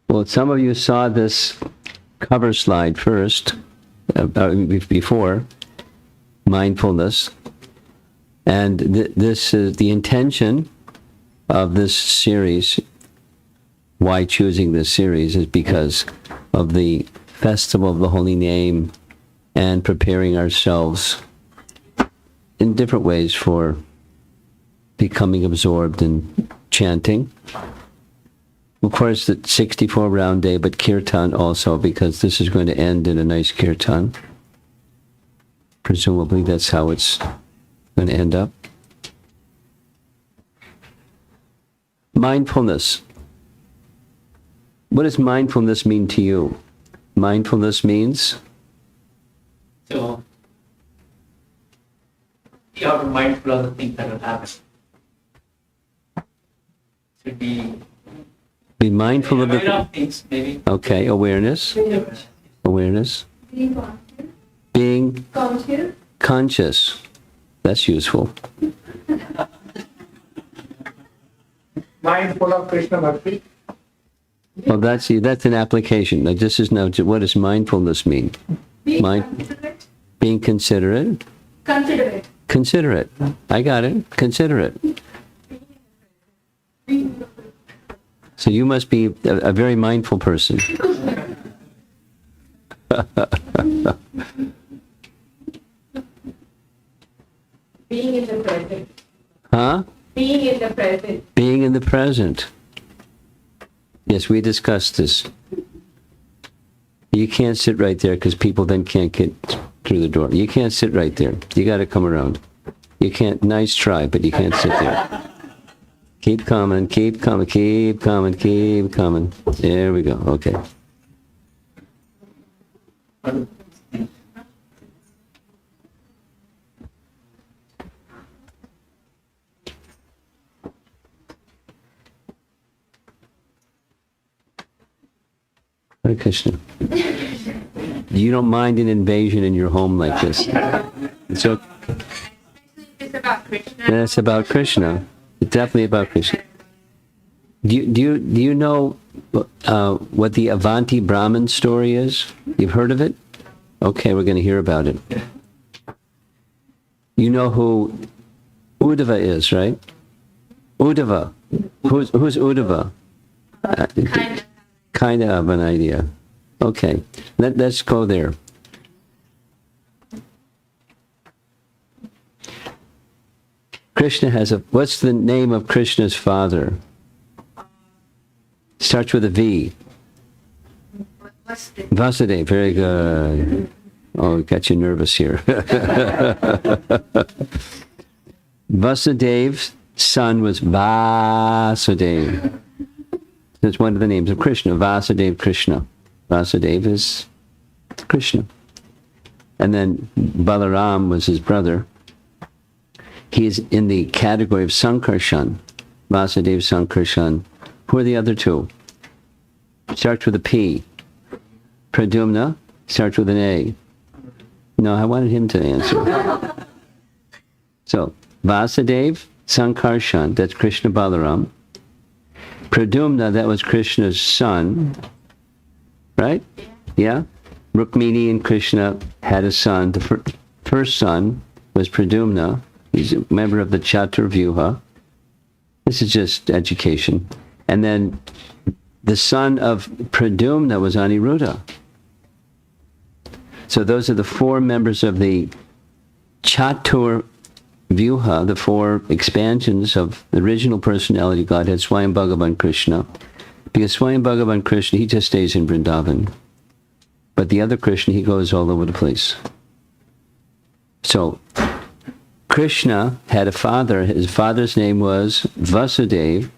Well, some of you saw this cover slide first, before mindfulness, and this is the intention of this series. Why choosing this series is because of the Festival of the Holy Name and preparing ourselves in different ways for becoming absorbed in chanting. Of course, the 64 round day, but kirtan also, because this is going to end in a nice kirtan. Presumably that's how it's going to end up. Mindfulness. What does mindfulness mean to you? Mindfulness means? So, you have to be mindful of the things that will happen. Should be Mindful of aware of things, maybe. Okay, awareness. Awareness. Being conscious. That's useful. Mindful of Krishna Bhakti. Well, that's an application. Like, this is now, what does mindfulness mean? Considerate. Being considerate. Considerate. Considerate. I got it. Considerate. So you must be a very mindful person. Being in the present. Huh? Being in the present. Being in the present. Yes, we discussed this. You can't sit right there because people then can't get through the door. You can't sit right there. You got to come around. You can't, nice try, but you can't sit there. Keep coming, keep coming, keep coming, keep coming. There we go. Okay. Hare Krishna. You don't mind an invasion in your home like this. It's okay. It's about Krishna. That's about Krishna. It's definitely about Krishna. Do you know what the Avanti Brahman story is? You've heard of it? Okay, we're going to hear about it. You know who Uddhava is, right? Uddhava. Who's Uddhava? Kind of have an idea. Okay, let's go there. Krishna has what's the name of Krishna's father? Starts with a V. Vasudeva, very good. Oh, got you nervous here. Vasudeva's son was Vasudeva. That's one of the names of Krishna, Vasudeva Krishna. Vasudeva is Krishna. And then Balaram was his brother. He's in the category of Sankarshan, Vasudeva Sankarshan. Who are the other two? Starts with a P. Pradyumna starts with an A. No, I wanted him to answer. So, Vasudeva Sankarshan, that's Krishna Balaram. Pradyumna, that was Krishna's son, right? Yeah? Rukmini and Krishna had a son. The first son was Pradyumna. He's a member of the Chaturvyuha. This is just education. And then the son of Pradyumna was Aniruddha. So those are the four members of the Chaturvyuha, the four expansions of the original personality Godhead, Swayam Bhagavan Krishna. Because Swayam Bhagavan Krishna, he just stays in Vrindavan. But the other Krishna, he goes all over the place. So, Krishna had a father. His father's name was Vasudeva.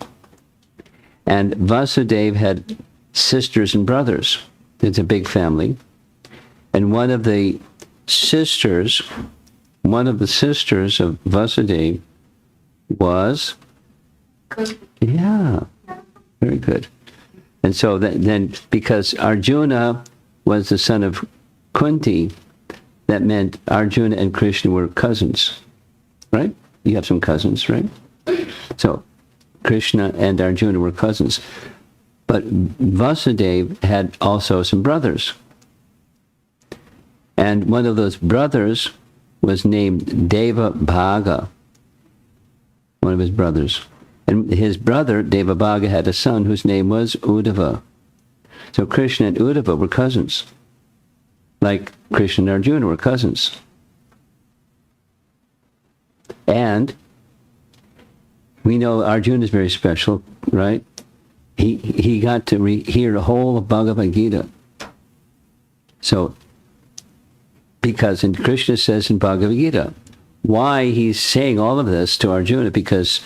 And Vasudeva had sisters and brothers. It's a big family. And one of the sisters of Vasudeva was, yeah, very good. And so then because Arjuna was the son of Kunti, that meant Arjuna and Krishna were cousins, right? You have some cousins, right? So Krishna and Arjuna were cousins. But Vasudeva had also some brothers. And one of those brothers was named Deva Bhaga, one of his brothers. And his brother, Deva Bhaga, had a son whose name was Uddhava. So Krishna and Uddhava were cousins. Like Krishna and Arjuna were cousins. And we know Arjuna is very special, right? He got to hear the whole of Bhagavad Gita. So, because, and Krishna says in Bhagavad Gita, why he's saying all of this to Arjuna, because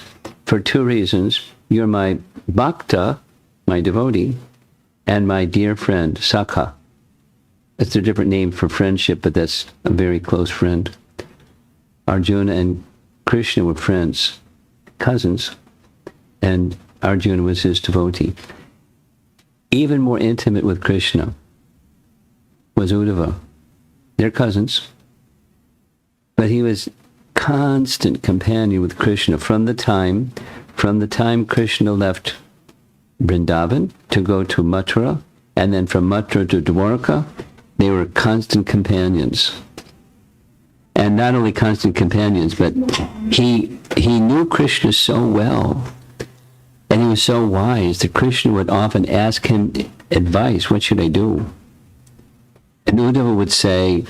for two reasons: you're my bhakta, my devotee, and my dear friend, Sakha. That's a different name for friendship, but that's a very close friend. Arjuna and Krishna were friends, cousins, and Arjuna was his devotee. Even more intimate with Krishna was Uddhava. They're cousins, but he was constant companion with Krishna from the time Krishna left Vrindavan to go to Mathura, and then from Mathura to Dwarka. They were constant companions. And not only constant companions, but he knew Krishna so well, and he was so wise that Krishna would often ask him advice. What should I do? And Uddhava would say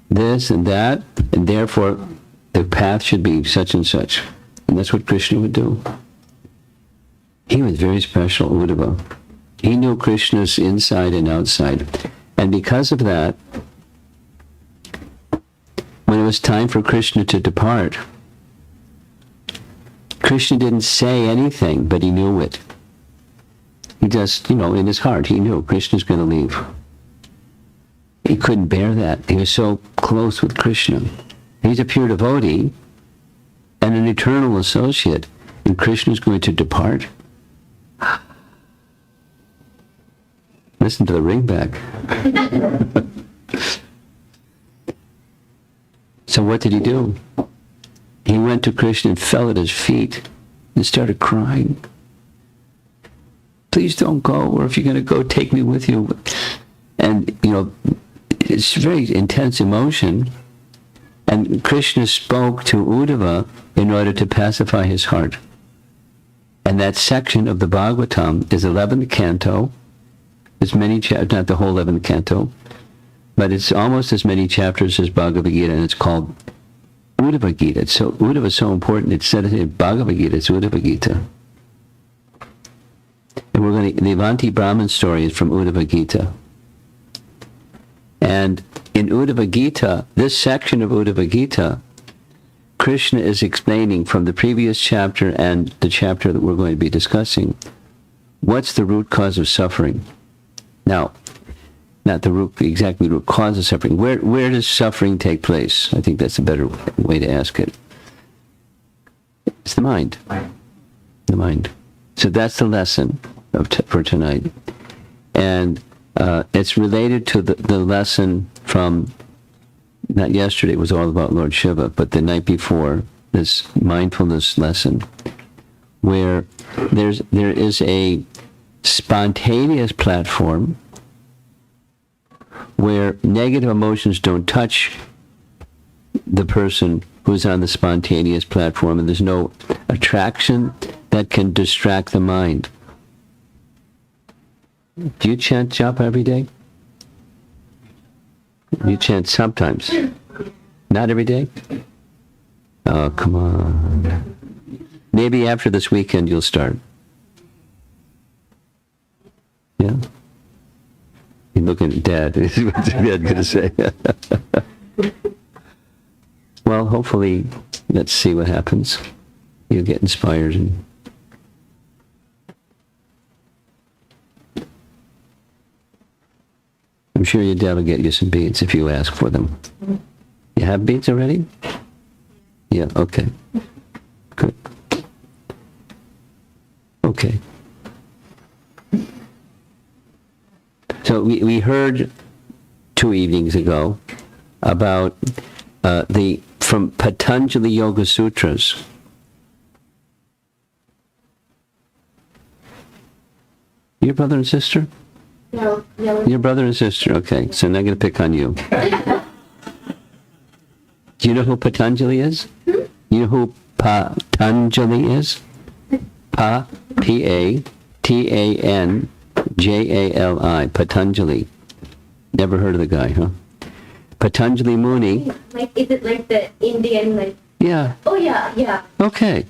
this and that, and therefore the path should be such and such. And that's what Krishna would do. He was very special, Uddhava. He knew Krishna's inside and outside. And because of that, when it was time for Krishna to depart, Krishna didn't say anything, but he knew it. He just, in his heart, he knew Krishna's going to leave. He couldn't bear that. He was so close with Krishna. He's a pure devotee and an eternal associate, and Krishna's going to depart. Listen to the ringback. So what did he do? He went to Krishna and fell at his feet and started crying. Please don't go, or if you're going to go, take me with you. And, it's very intense emotion. And Krishna spoke to Uddhava in order to pacify his heart. And that section of the Bhagavatam is 11th canto. It's many chapters, not the whole 11th canto, but it's almost as many chapters as Bhagavad Gita, and it's called Uddhava Gita. So Uddhava is so important. It's said in Bhagavad Gita, it's Uddhava Gita. And the Avanti Brahman story is from Uddhava Gita. And in Uddhava Gita, this section of Uddhava Gita, Krishna is explaining from the previous chapter and the chapter that we're going to be discussing, what's the root cause of suffering. Now, not the exactly root cause of suffering. Where does suffering take place? I think that's a better way to ask it. It's the mind. The mind. So that's the lesson for tonight. And it's related to the lesson from, not yesterday, it was all about Lord Shiva, but the night before, this mindfulness lesson, where there is a spontaneous platform where negative emotions don't touch the person who's on the spontaneous platform, and there's no attraction that can distract the mind. Do you chant japa every day? You chant sometimes. Not every day? Oh, come on. Maybe after this weekend you'll start. Yeah? You're looking at Dad. What's Dad going to say? Well, hopefully, let's see what happens. You'll get inspired. I'm sure your dad will get you some beads if you ask for them. You have beads already? Yeah, okay. Good. Okay. So we heard 2 evenings ago about from Patanjali Yoga Sutras. Your brother and sister? No, no. Your brother and sister, okay. So I'm not going to pick on you. Do you know who Patanjali is? You know who Patanjali is? Patanjali. Patanjali. Never heard of the guy, huh? Patanjali Muni. Like, is it like the Indian, like? Yeah. Oh, yeah, yeah. Okay.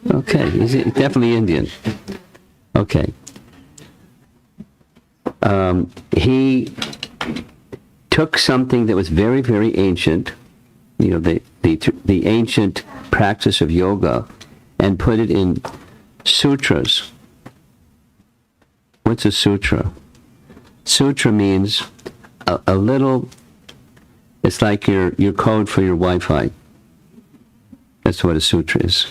He's definitely Indian. Okay. He took something that was very, very ancient, the ancient practice of yoga, and put it in sutras. What's a sutra? Sutra means a little, it's like your code for your Wi-Fi. That's what a sutra is.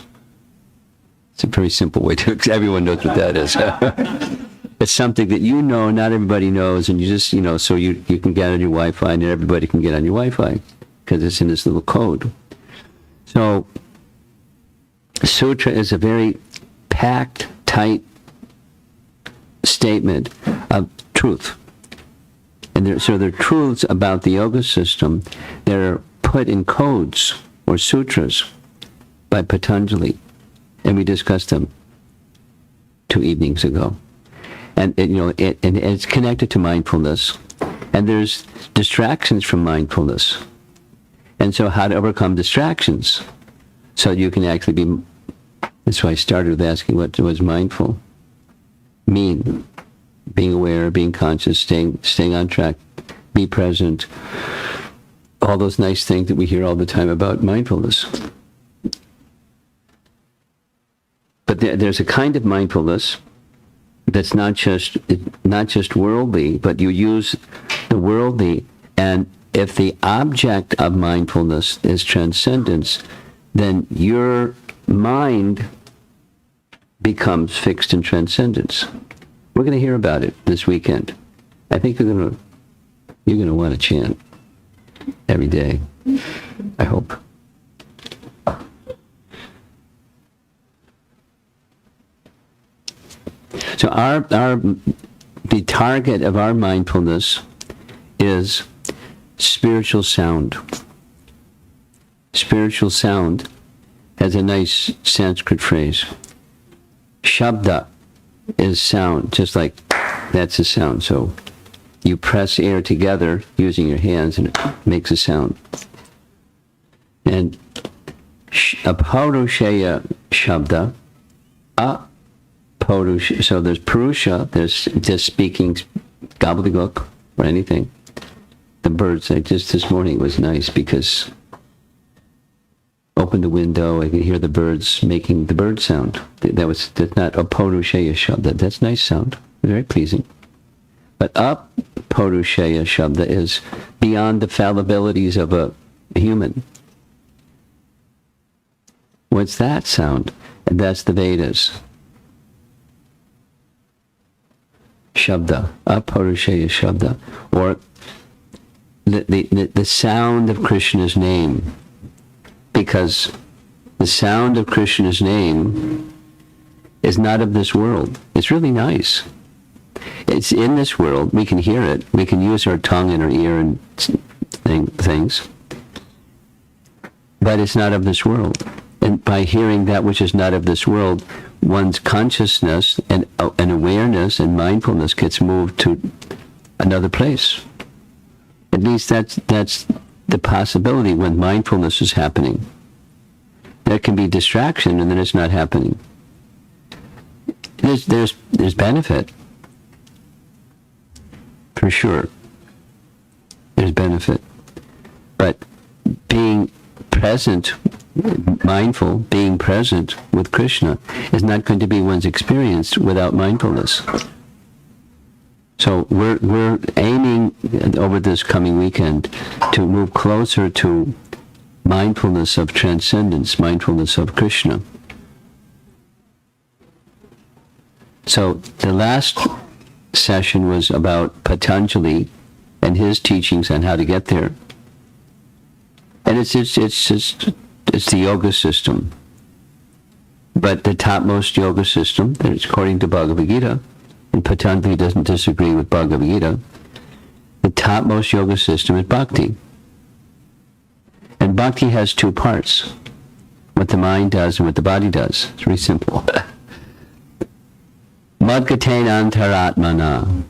It's a very simple way to, everyone knows what that is. It's something that not everybody knows, and you just, so you can get on your Wi-Fi, and everybody can get on your Wi-Fi, because it's in this little code. So, sutra is a very packed, tight statement of truth. And there are truths about the yoga system that are put in codes or sutras by Patanjali. And we discussed them 2 evenings ago. And it's connected to mindfulness. And there's distractions from mindfulness. And so how to overcome distractions so you can actually be, that's why I started with asking what was mindful mean. Being aware, being conscious, staying on track, be present. All those nice things that we hear all the time about mindfulness. But there's a kind of mindfulness that's not just worldly, but you use the worldly, and if the object of mindfulness is transcendence, then your mind becomes fixed in transcendence. We're going to hear about it this weekend. I think you're going to want to chant every day. I hope. So the target of our mindfulness is spiritual sound. Spiritual sound has a nice Sanskrit phrase. Shabda is sound, just like that's a sound. So you press air together using your hands and it makes a sound. And apaurushaya shabda, so there's purusha, there's just speaking gobbledygook or anything. The birds, just this morning it was nice because opened the window, I could hear the birds making the bird sound. That's not apaurushaya shabda, that's nice sound, very pleasing. But apaurushaya shabda is beyond the fallibilities of a human. What's that sound? And that's the Vedas. Shabda, apaurushaya shabda, or the sound of Krishna's name, because the sound of Krishna's name is not of this world. It's really nice. It's in this world. We can hear it. We can use our tongue and our ear and things, but it's not of this world. And by hearing that which is not of this world, one's consciousness and awareness and mindfulness gets moved to another place. At least that's the possibility when mindfulness is happening. There can be distraction and then it's not happening. There's benefit. For sure. There's benefit. But being present, mindful, being present with Krishna is not going to be one's experience without mindfulness. So we're aiming over this coming weekend to move closer to mindfulness of transcendence, mindfulness of Krishna. So the last session was about Patanjali and his teachings on how to get there. And it's the yoga system. But the topmost yoga system, that is according to Bhagavad Gita, and Patanjali doesn't disagree with Bhagavad Gita, the topmost yoga system is Bhakti. And Bhakti has two parts, what the mind does and what the body does. It's very simple. Madgaten antaratmana.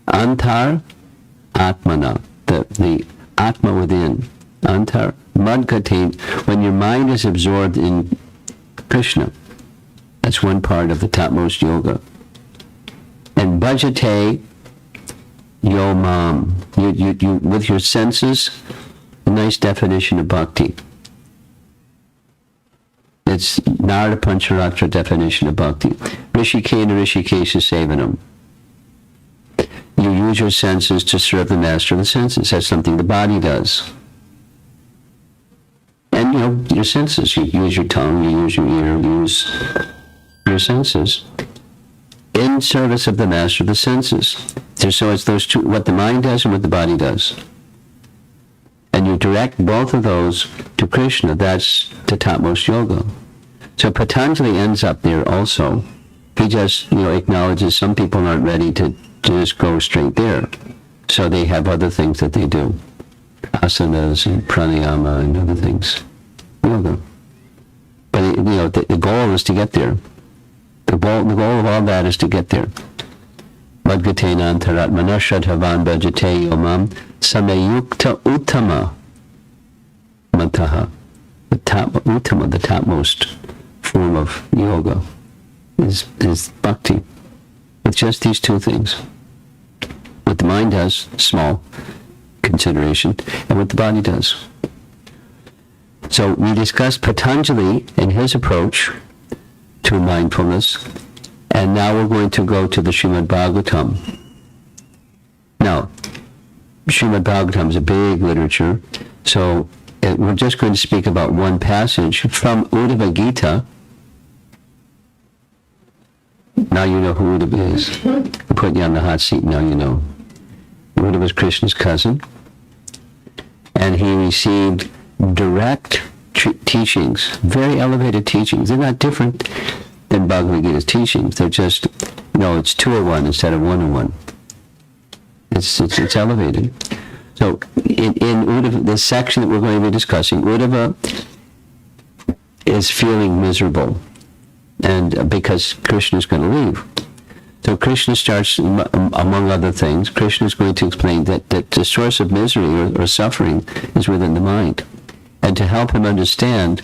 Antar atmana, the atma within. Antar madgaten, when your mind is absorbed in Krishna. That's one part of the topmost yoga. And bhajate yomam. You with your senses, a nice definition of bhakti. It's Narada Pancharatra definition of bhakti. Rishikena Rishikesha Sevanam. You use your senses to serve the master of the senses. That's something the body does. And your senses. You use your tongue, you use your ear, you use your senses in service of the master of the senses. So it's those two, what the mind does and what the body does. And you direct both of those to Krishna. That's the topmost yoga. So Patanjali ends up there also. He just, acknowledges some people aren't ready to just go straight there. So they have other things that they do. Asanas and pranayama and other things. Yoga. But, the goal is to get there. The goal of all that is to get there. Madgatena antaratmana shadhavan bhajate yomam samyukta uttama mataha. The topmost form of yoga is bhakti. With just these two things. What the mind does, small consideration, and what the body does. So we discussed Patanjali and his approach to mindfulness, and now we're going to go to the Srimad Bhagavatam. Now, Srimad Bhagavatam is a big literature, so we're just going to speak about one passage from Uddhava Gita. Now you know who Uddhava is. I put you on the hot seat, now you know. Uddhava was Krishna's cousin, and he received direct teachings, very elevated teachings. They're not different than Bhagavad Gita's teachings. They're just, it's 201 instead of 101. It's elevated. So in Uddhava, this section that we're going to be discussing, Uddhava is feeling miserable, and because Krishna is going to leave. So Krishna starts, among other things, Krishna is going to explain that the source of misery or suffering is within the mind. And to help him understand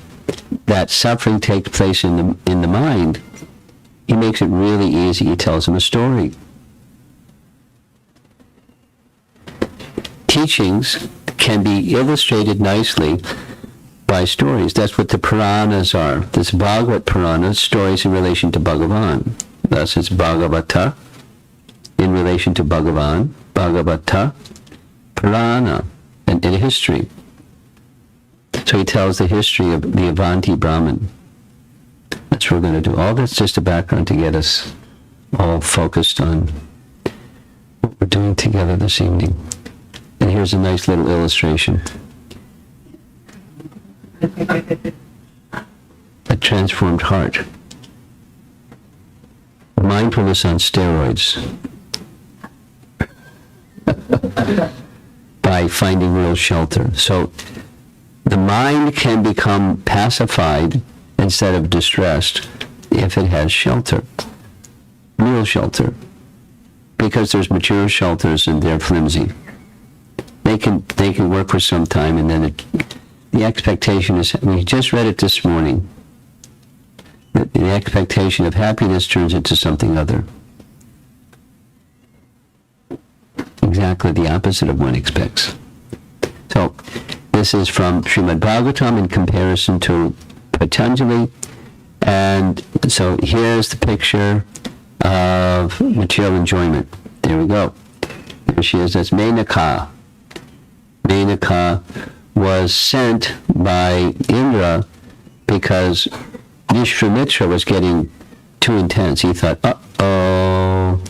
that suffering takes place in the mind, he makes it really easy. He tells him a story. Teachings can be illustrated nicely by stories. That's what the Puranas are. This Bhagavad Purana, stories in relation to Bhagavan. Thus it's Bhagavata in relation to Bhagavan, Bhagavata, Purana, and history. So he tells the history of the Avanti Brahman. That's what we're going to do. All that's just a background to get us all focused on what we're doing together this evening. And here's a nice little illustration. A transformed heart. Mindfulness on steroids. By finding real shelter. So the mind can become pacified instead of distressed if it has shelter. Real shelter. Because there's material shelters and they're flimsy. They can work for some time, and then the expectation is, we just read it this morning, the expectation of happiness turns into something other. Exactly the opposite of one expects. So this is from Srimad Bhagavatam in comparison to Patanjali. And so here's the picture of material enjoyment. There we go. There she is. That's Menaka. Menaka was sent by Indra because Vishwamitra was getting too intense. He thought, uh-oh,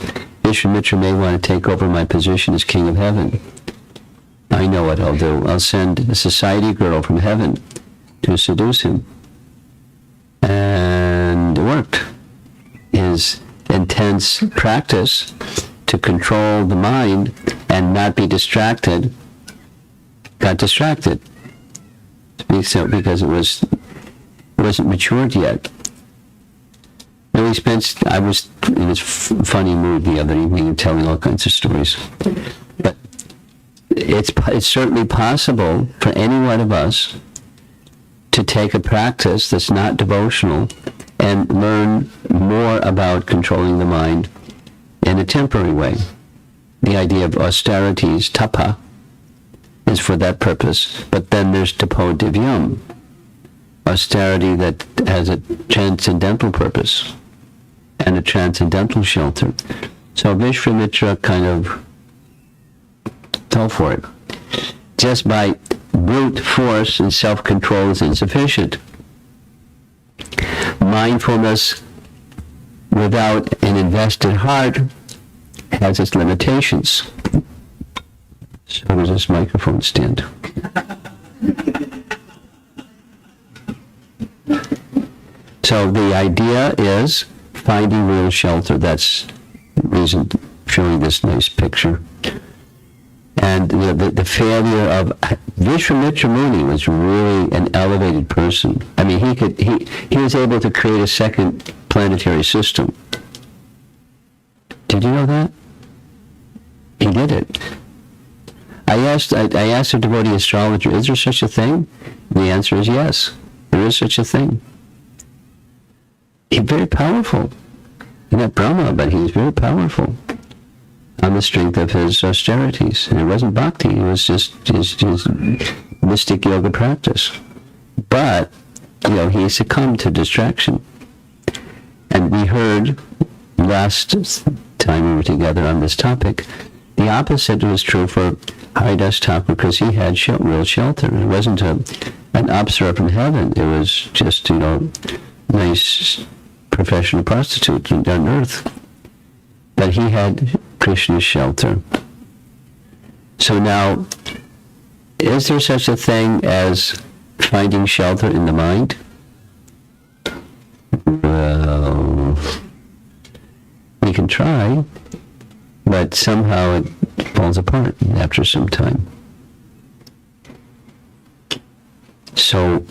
Vishwamitra may want to take over my position as king of heaven. I know what I'll do. I'll send a society girl from heaven to seduce him. And it worked. His intense practice to control the mind and not be distracted, got distracted. So, because it wasn't matured yet. And I was in this funny mood the other evening and telling all kinds of stories. But it's certainly possible for any one of us to take a practice that's not devotional and learn more about controlling the mind in a temporary way. The idea of austerities, tapa, is for that purpose. But then there's tapo divyam, austerity that has a transcendental purpose and a transcendental shelter. So Vishwamitra kind of fell for it. Just by brute force and self-control is insufficient. Mindfulness without an invested heart has its limitations. So does this microphone stand. So the idea is finding real shelter. That's the reason showing this nice picture. And the failure of Vishwamitra Muni was really an elevated person. I mean, he was able to create a second planetary system. Did you know that? He did it. I asked a devotee astrologer, is there such a thing? And the answer is yes, there is such a thing. He's very powerful. He's not Brahma, but he's very powerful on the strength of his austerities. And it wasn't bhakti, it was just his mystic yoga practice. But, he succumbed to distraction. And we heard last time we were together on this topic, the opposite was true for Haridas Thakur because he had real shelter. It wasn't an apsara from heaven. It was just, nice professional prostitute on earth. But he had Krishna's shelter. So now, is there such a thing as finding shelter in the mind? Well, we can try, but somehow it falls apart after some time. So,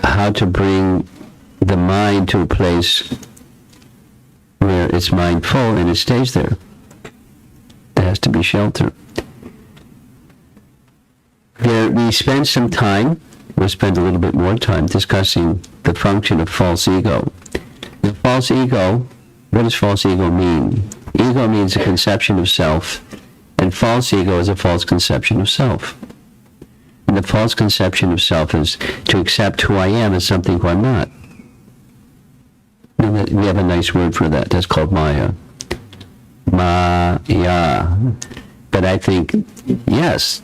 how to bring the mind to a place where it's mindful and it stays there? There has to be shelter. We spend some time, we'll spend a little bit more time discussing the function of false ego. The false ego, what does false ego mean? Ego means a conception of self, and false ego is a false conception of self. And the false conception of self is to accept who I am as something who I'm not. And we have a nice word for that. That's called Maya. Maya. But I think, yes,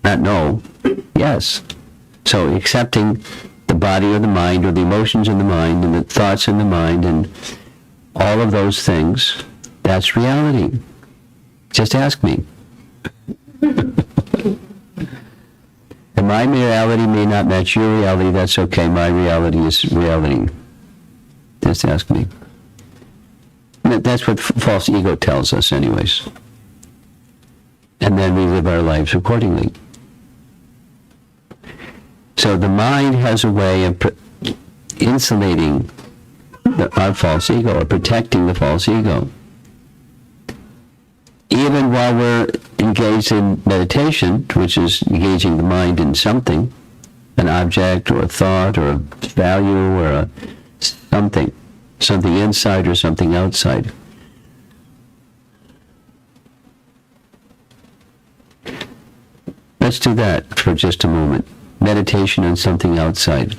not no, yes. So accepting the body or the mind or the emotions in the mind and the thoughts in the mind and all of those things, that's reality. Just ask me. And my reality may not match your reality, that's okay. My reality is reality. Just ask me. That's what false ego tells us anyways. And then we live our lives accordingly. So the mind has a way of insulating our false ego or protecting the false ego. Even while we're engaged in meditation, which is engaging the mind in something, an object or a thought or a value or something inside or something outside. Let's do that for just a moment. Meditation on something outside.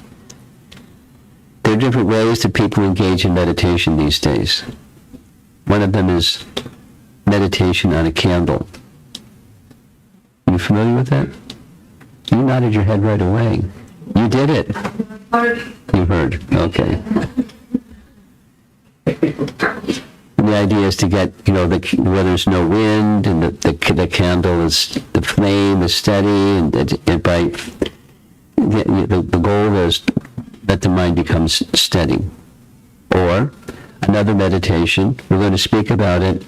There are different ways that people engage in meditation these days. One of them is meditation on a candle. Are you familiar with that? You nodded your head right away. You did it. You heard. Okay. And the idea is to get, where there's no wind and the candle is, the flame is steady, and the goal is that the mind becomes steady. Or another meditation. We're going to speak about it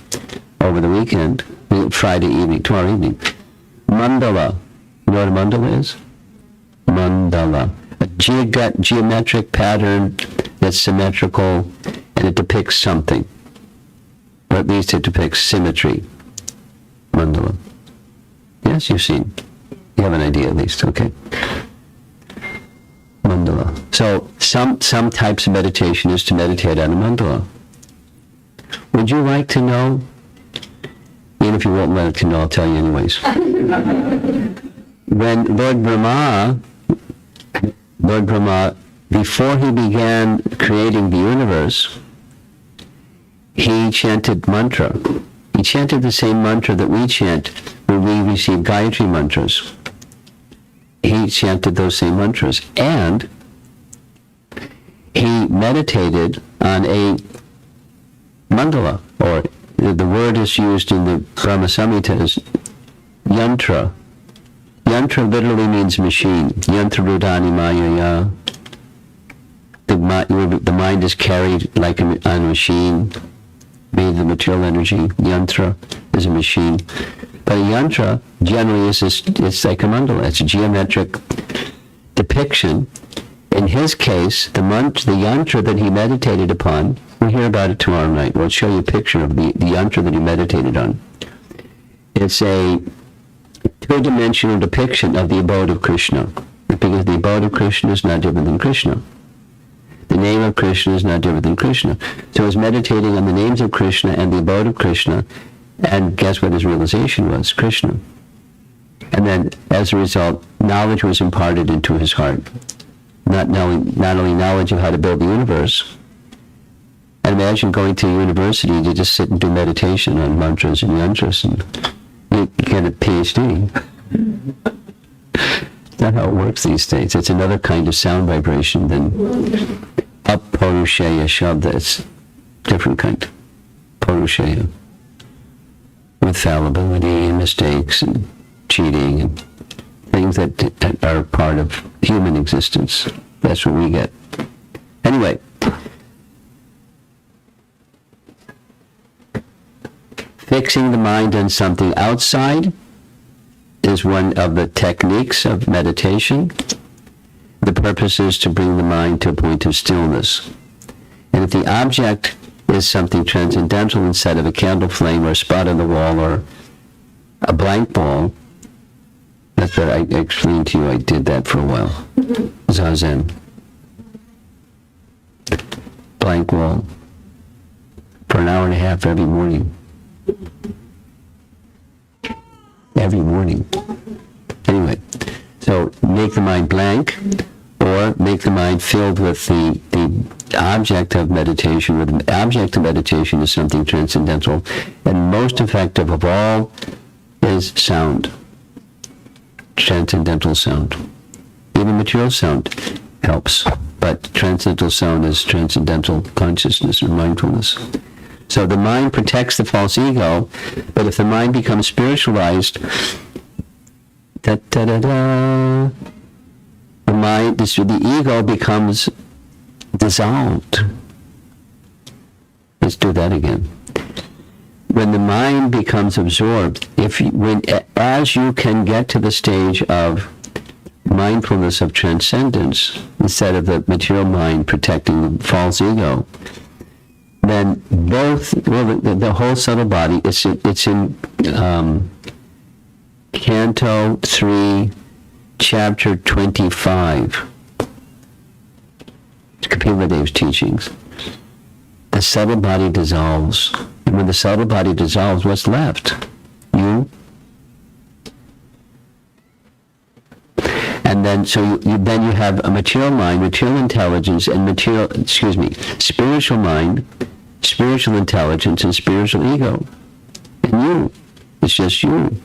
over the weekend, Friday evening, tomorrow evening. Mandala. You know what a mandala is? Mandala. A geometric pattern that's symmetrical, and it depicts something. Or at least it depicts symmetry. Mandala. Yes, you've seen. You have an idea at least, okay. Mandala. So some types of meditation is to meditate on a mandala. Would you like to know? Even if you won't like to know, I'll tell you anyways. When Lord Brahma, before he began creating the universe, he chanted mantra. He chanted the same mantra that we chant when we receive Gayatri mantras. He chanted those same mantras. And he meditated on a mandala, or the word is used in the Brahma Samhita as yantra. Yantra literally means machine. Yantra rudani mayaya. The mind is carried like on a machine, made of the material energy. Yantra is a machine. But a yantra generally it's like a mandala. It's a geometric depiction. In his case, the yantra that he meditated upon, we'll hear about it tomorrow night. We'll show you a picture of the yantra that he meditated on. It's a two-dimensional depiction of the abode of Krishna, because the abode of Krishna is not different than Krishna. The name of Krishna is not different than Krishna. So he's meditating on the names of Krishna and the abode of Krishna, and guess what his realization was? Krishna. And then, as a result, knowledge was imparted into his heart. Not only knowledge of how to build the universe. And imagine going to a university to just sit and do meditation on mantras and yantras, and you get a PhD. That's not how it works these days. It's another kind of sound vibration than Apurusheya Shabda. It's different kind. Purusheya. With fallibility and mistakes and cheating and things that are part of human existence. That's what we get. Anyway. Fixing the mind on something outside is one of the techniques of meditation. The purpose is to bring the mind to a point of stillness. And if the object is something transcendental instead of a candle flame or a spot on the wall or a blank ball, that's what I explained to you. I did that for a while. Zazen. Blank wall. For an hour and a half every morning. Every morning. Anyway, so make the mind blank, or make the mind filled with the object of meditation, where the object of meditation is something transcendental, and most effective of all is sound. Transcendental sound. Even material sound helps, but transcendental sound is transcendental consciousness or mindfulness. So the mind protects the false ego, but if the mind becomes spiritualized, the ego becomes dissolved. Let's do that again. When the mind becomes absorbed, as you can get to the stage of mindfulness of transcendence, instead of the material mind protecting the false ego, then the whole subtle body, it's in Canto 3, Chapter 25. It's Kapila Dev's teachings. The subtle body dissolves. And when the subtle body dissolves, what's left? You. And then, then you have a material mind, material intelligence, and spiritual mind, spiritual intelligence, and spiritual ego. And you. It's just you.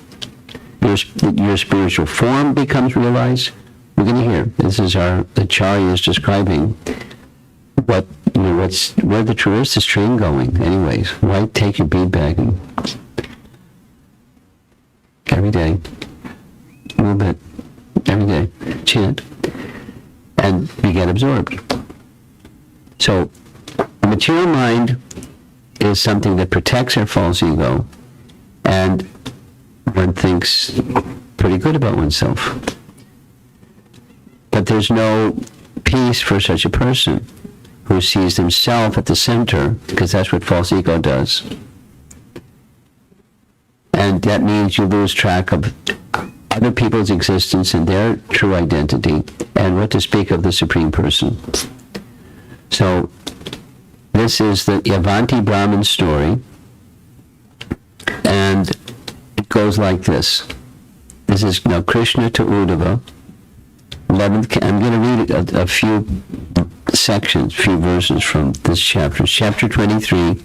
Your spiritual form becomes realized. We're going to hear. This is the Acharya is describing where is this train going? Anyways, why take your bead bag and every day, a little bit, every day, chant, and you get absorbed. So the material mind is something that protects our false ego, and one thinks pretty good about oneself. But there's no peace for such a person who sees himself at the center, because that's what false ego does. And that means you lose track of other people's existence and their true identity, and what to speak of the Supreme Person. So this is the Avanti Brahman story, and it goes like this. This is now Krishna to Uddhava. 11th, I'm going to read a few sections, few verses from this chapter. Chapter 23,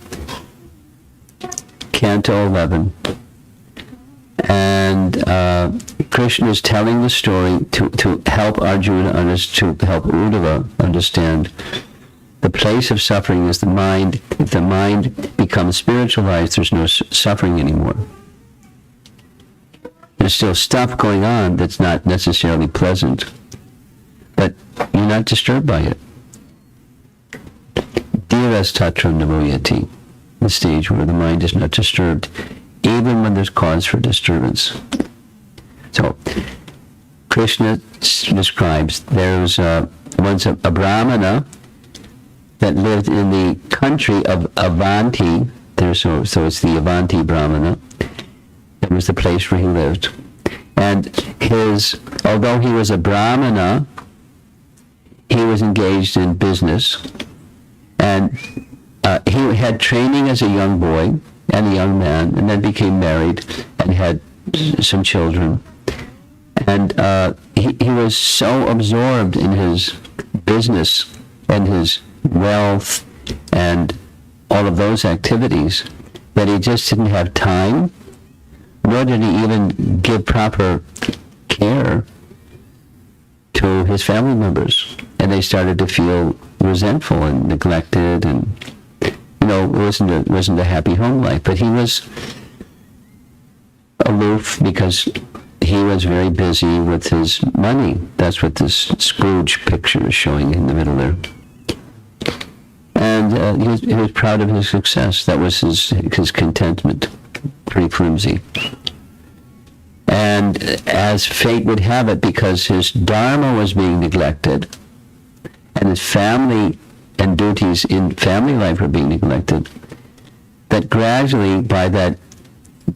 Canto 11. And Krishna is telling the story to help Arjuna, to help Uddhava understand the place of suffering is the mind. If the mind becomes spiritualized, there's no suffering anymore. There's still stuff going on that's not necessarily pleasant, but you're not disturbed by it. Dhiras tatra navuyati, the stage where the mind is not disturbed, even when there's cause for disturbance. So, Krishna describes there's once a Brahmana that lived in the country of Avanti. So it's the Avanti Brahmana. That was the place where he lived. And although he was a Brahmana, he was engaged in business. And he had training as a young boy and a young man, and then became married and had some children. And he was so absorbed in his business and his wealth and all of those activities that he just didn't have time, nor did he even give proper care to his family members. And they started to feel resentful and neglected, and it wasn't a happy home life. But he was aloof because he was very busy with his money. That's what this Scrooge picture is showing in the middle there. And he was proud of his success. That was his contentment. Pretty flimsy. And as fate would have it, because his dharma was being neglected, and his family and duties in family life were being neglected, that gradually, by that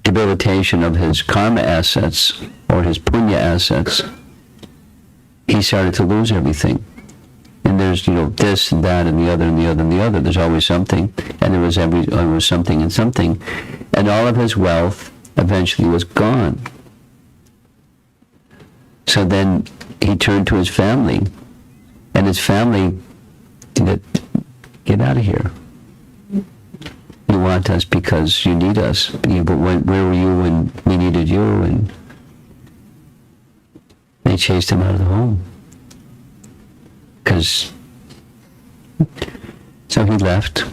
debilitation of his karma assets or his punya assets, he started to lose everything. And there's this and that and the other and the other and the other. There's always something, and there was something and something, and all of his wealth eventually was gone. So then he turned to his family, and his family said, "Get out of here. You want us because you need us. But where were you when we needed you?" And they chased him out of the home. So he left.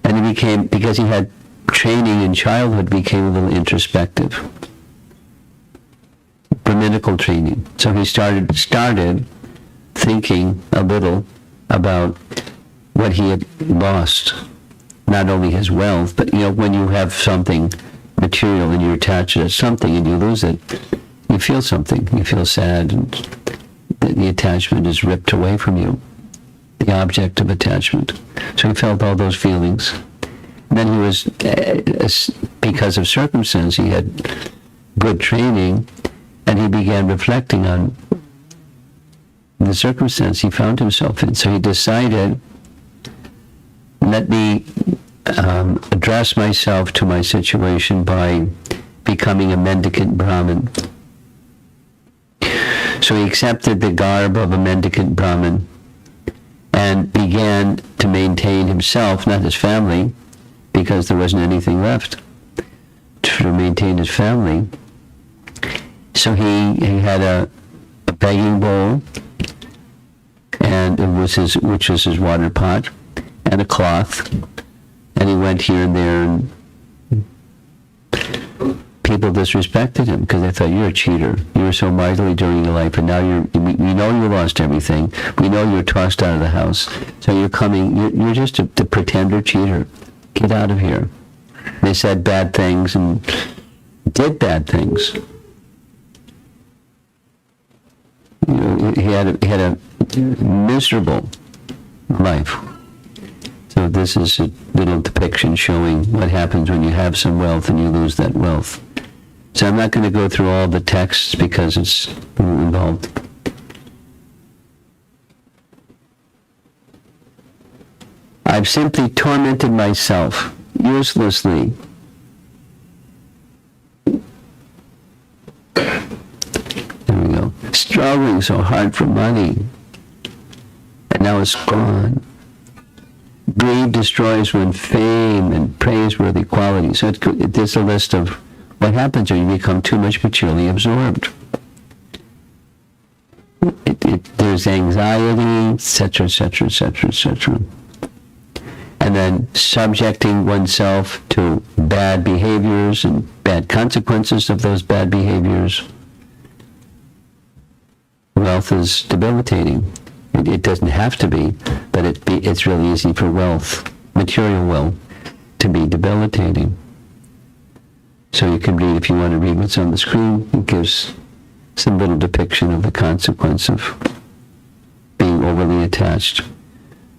And because he had training in childhood, became a little introspective. Brahminical training. So he started thinking a little about what he had lost. Not only his wealth, but when you have something material and you're attached to something and you lose it, you feel something. You feel sad, and the attachment is ripped away from you, the object of attachment. So he felt all those feelings. And then he was, because of circumstance, he had good training, and he began reflecting on the circumstance he found himself in. So he decided, let me address myself to my situation by becoming a mendicant Brahmin. So he accepted the garb of a mendicant Brahmin and began to maintain himself, not his family, because there wasn't anything left to maintain his family. So he had a begging bowl, and which was his water pot, and a cloth, and he went here and there, and people people disrespected him because they thought, you're a cheater. You were so miserly during your life, and now we know you lost everything. We know you're tossed out of the house. So you're just the pretender cheater. Get out of here. They said bad things and did bad things. You know, he had a miserable life. So this is a little depiction showing what happens when you have some wealth and you lose that wealth. So I'm not going to go through all the texts because it's involved. I've simply tormented myself uselessly. There we go. Struggling so hard for money. And now it's gone. Greed destroys when fame and praiseworthy qualities. So it's a list of what happens when you become too much materially absorbed. There's anxiety, etc., etc., etc., etc. And then subjecting oneself to bad behaviors and bad consequences of those bad behaviors. Wealth is debilitating. It doesn't have to be, but it's really easy for wealth, material wealth, to be debilitating. So you can read, if you want to read what's on the screen, it gives some little depiction of the consequence of being overly attached.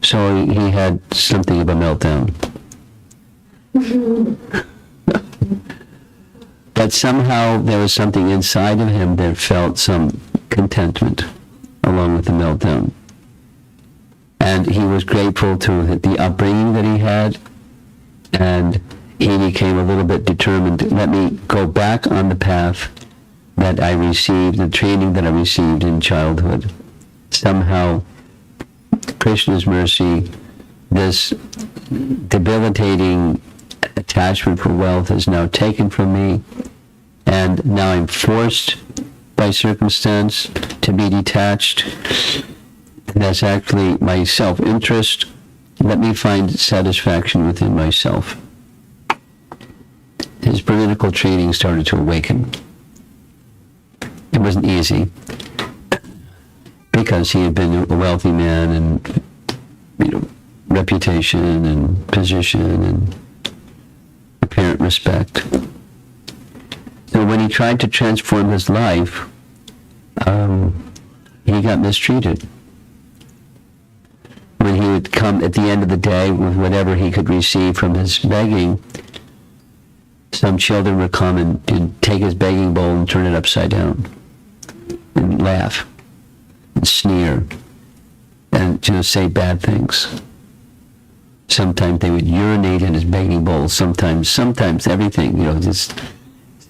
So he had something of a meltdown. But somehow there was something inside of him that felt some contentment along with the meltdown. And he was grateful to the upbringing that he had, and he became a little bit determined, let me go back on the path that I received, the training that I received in childhood. Somehow, Krishna's mercy, this debilitating attachment for wealth is now taken from me, and now I'm forced by circumstance to be detached. That's actually my self-interest. Let me find satisfaction within myself. His political training started to awaken. It wasn't easy because he had been a wealthy man and, reputation and position and apparent respect. So when he tried to transform his life, he got mistreated. When he would come at the end of the day with whatever he could receive from his begging, some children would come and take his begging bowl and turn it upside down and laugh and sneer and just say bad things. Sometimes they would urinate in his begging bowl. Sometimes everything, just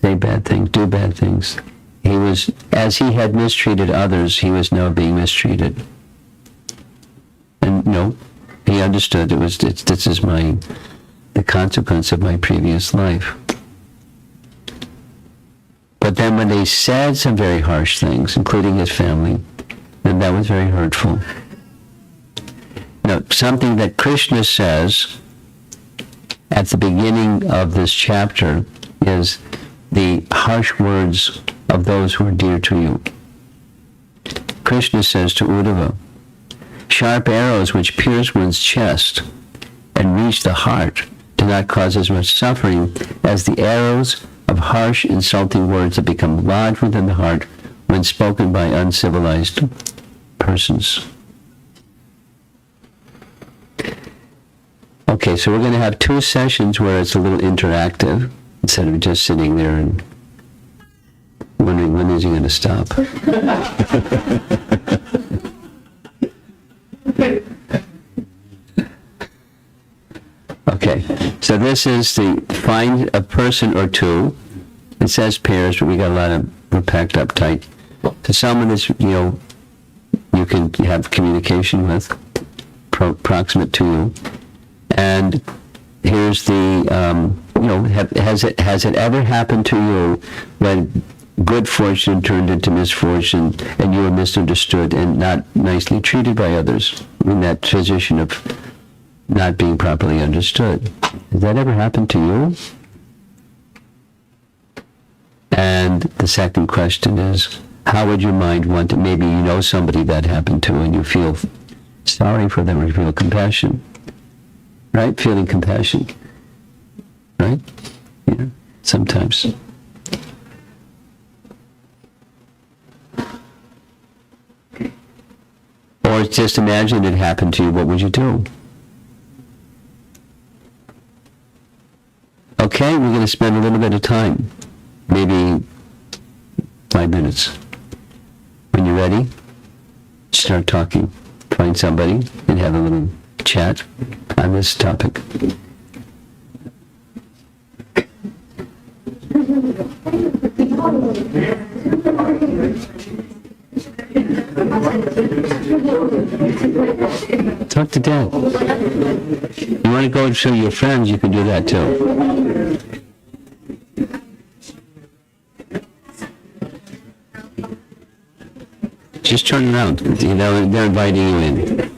say bad things, do bad things. He was, as he had mistreated others, he was now being mistreated. And he understood this is the consequence of my previous life. But then when they said some very harsh things, including his family, then that was very hurtful. Now, something that Krishna says at the beginning of this chapter is the harsh words of those who are dear to you. Krishna says to Uddhava, sharp arrows which pierce one's chest and reach the heart do not cause as much suffering as the arrows of harsh, insulting words that become lodged within the heart when spoken by uncivilized persons. Okay, so we're going to have 2 sessions where it's a little interactive instead of just sitting there and wondering when is he going to stop. Okay, so this is the find a person or two. It says pairs, but we got a lot of, we're packed up tight. So someone that's, you can have communication with, proximate to you. And here's the, has it ever happened to you when good fortune turned into misfortune and you were misunderstood and not nicely treated by others in that position of not being properly understood? Has that ever happened to you? And the second question is, how would your mind want to, maybe you know somebody that happened to and you feel sorry for them or you feel compassion, right? Feeling compassion, right? Yeah, sometimes. Or just imagine it happened to you, what would you do? Okay, we're going to spend a little bit of time, maybe 5 minutes. When you're ready, start talking. Find somebody and have a little chat on this topic. Talk to Dad. You want to go and show your friends, you can do that too. Just turn around. You know, they're inviting you in.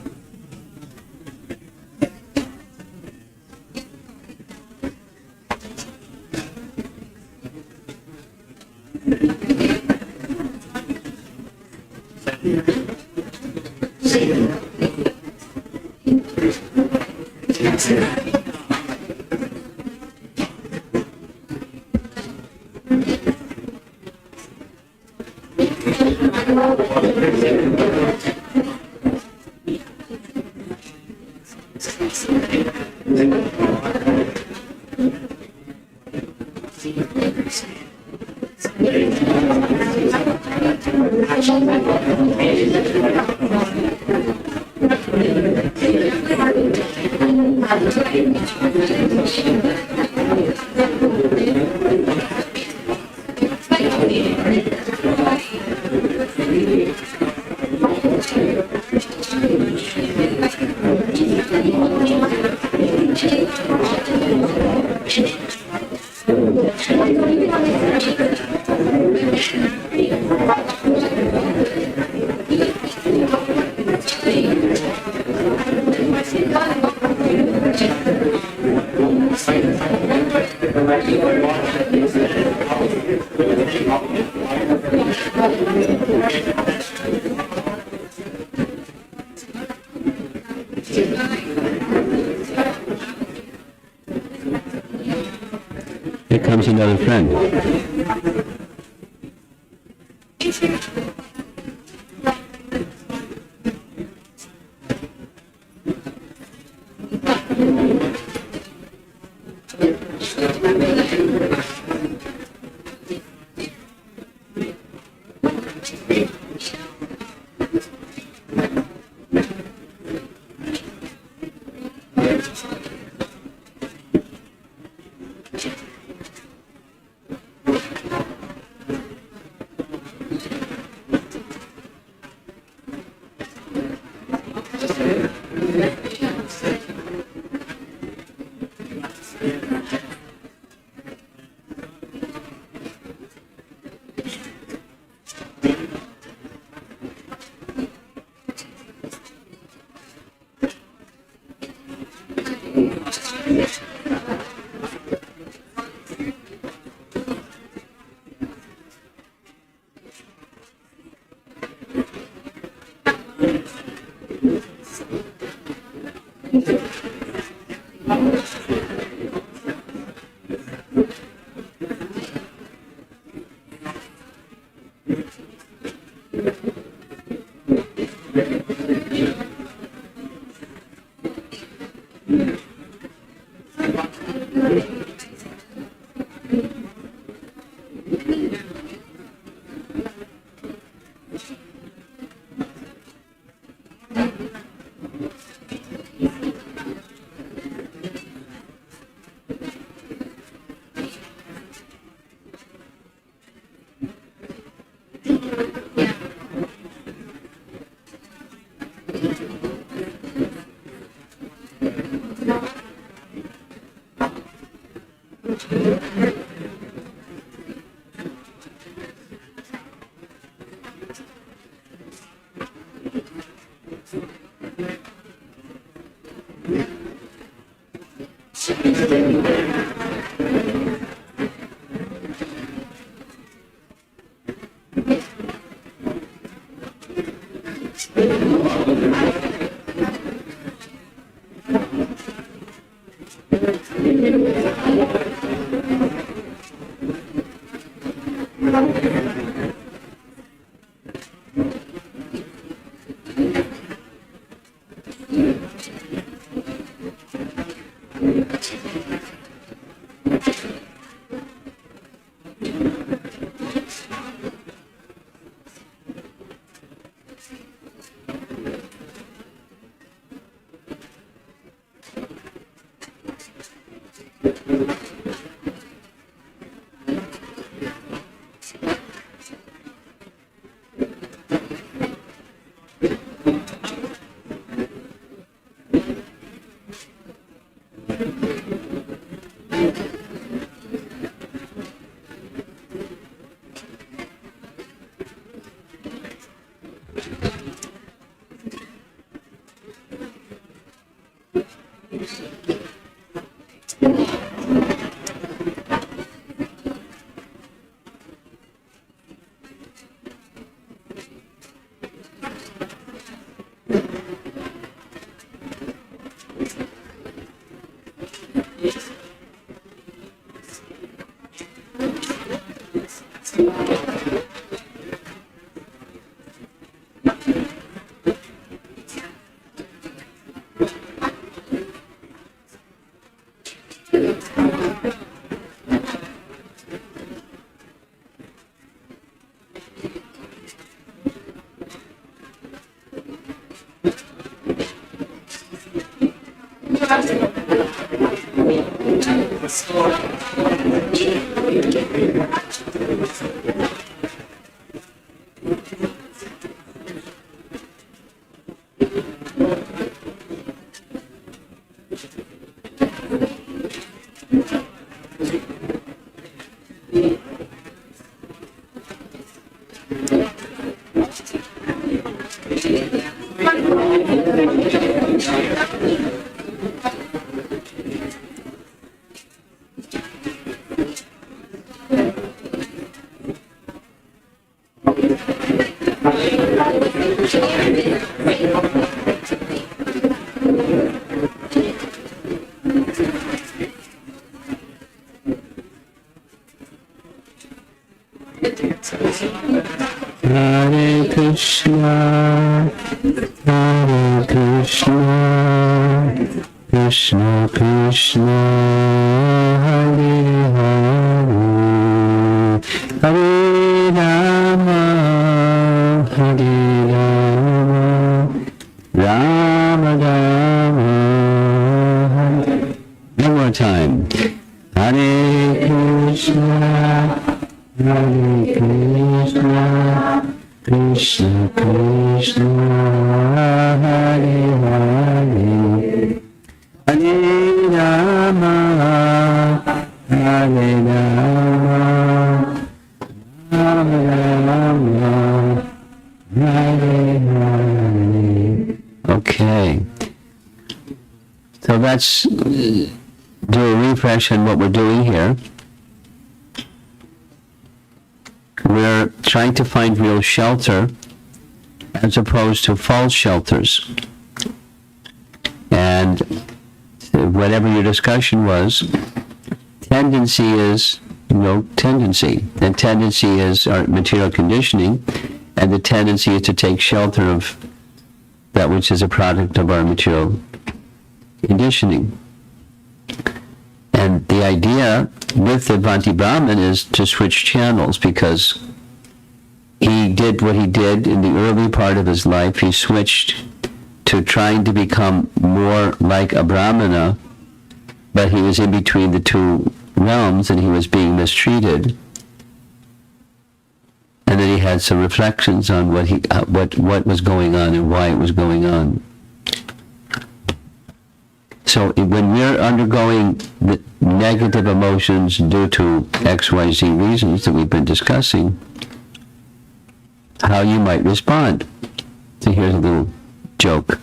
Here comes another friend. Hare Krishna, Hare Krishna, Krishna Krishna, Hare Hare, Hare Rama, Hare Rama, Rama Rama, Hare. One more time. Hare Krishna, Hare Krishna, Krishna Krishna, Hare Hare, Hare Rama, Hare Rama, Rama Rama, Hare Hare. Okay. So let's do a refresh on what we're doing here. We're trying to find real shelter as opposed to false shelters. And whatever your discussion was, tendency is tendency. And tendency is our material conditioning, and the tendency is to take shelter of that which is a product of our material conditioning. And the idea with the Avanti Brahman is to switch channels, because he did what he did in the early part of his life. He switched to trying to become more like a Brahmana, but he was in between the two realms and he was being mistreated. And then he had some reflections on what was going on and why it was going on. So when we're undergoing the negative emotions due to XYZ reasons that we've been discussing, how you might respond. So here's a little joke.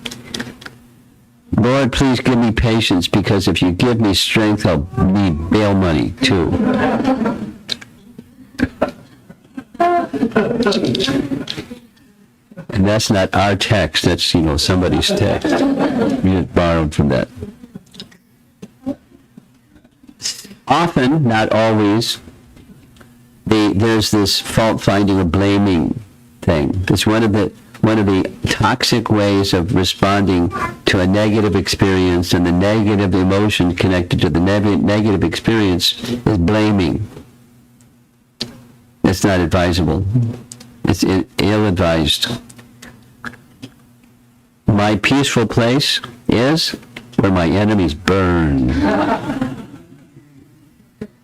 Lord, please give me patience, because if you give me strength, I'll need bail money too. And And that's not our text, that's, somebody's text. We borrowed from that. Often, not always, there's this fault-finding or blaming thing. It's one of the toxic ways of responding to a negative experience, and the negative emotion connected to the negative experience is blaming. It's not advisable. It's ill-advised. My peaceful place is where my enemies burn.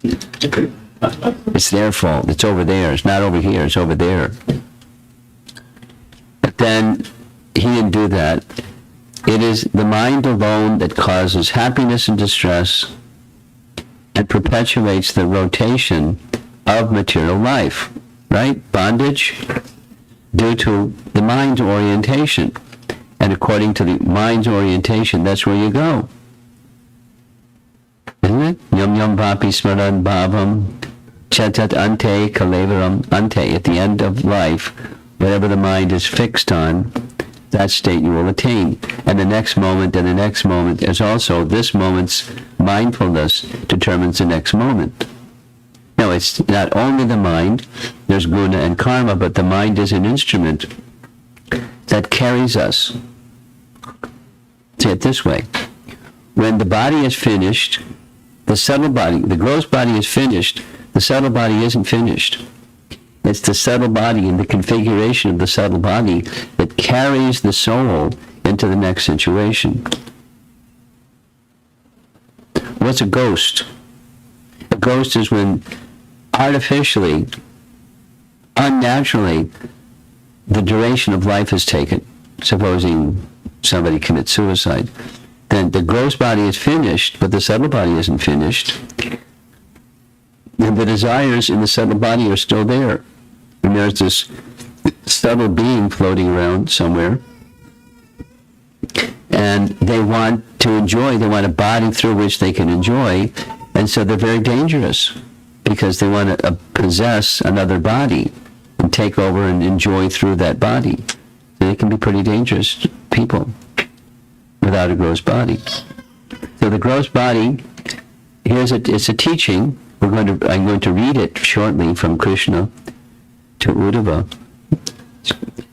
It's their fault. It's over there. It's not over here. It's over there. But then he didn't do that. It is the mind alone that causes happiness and distress and perpetuates the rotation of material life, right? Bondage due to the mind's orientation. And according to the mind's orientation, that's where you go. Isn't it? Yam yam vapi smaran bhavam chatat ante kalevaram ante. At the end of life, whatever the mind is fixed on, that state you will attain. And the next moment and the next moment is also this moment's mindfulness determines the next moment. No, it's not only the mind, there's guna and karma, but the mind is an instrument that carries us. Say it this way. When the body is finished, the subtle body, the gross body is finished, the subtle body isn't finished. It's the subtle body and the configuration of the subtle body that carries the soul into the next situation. What's a ghost? A ghost is when artificially, unnaturally, the duration of life is taken. Supposing somebody commits suicide. Then the gross body is finished, but the subtle body isn't finished. And the desires in the subtle body are still there. And there's this subtle being floating around somewhere. And they want to enjoy, they want a body through which they can enjoy. And so they're very dangerous because they want to possess another body and take over and enjoy through that body. So they can be pretty dangerous people without a gross body. So the gross body, it's a teaching. I'm going to read it shortly from Krishna to Uddhava,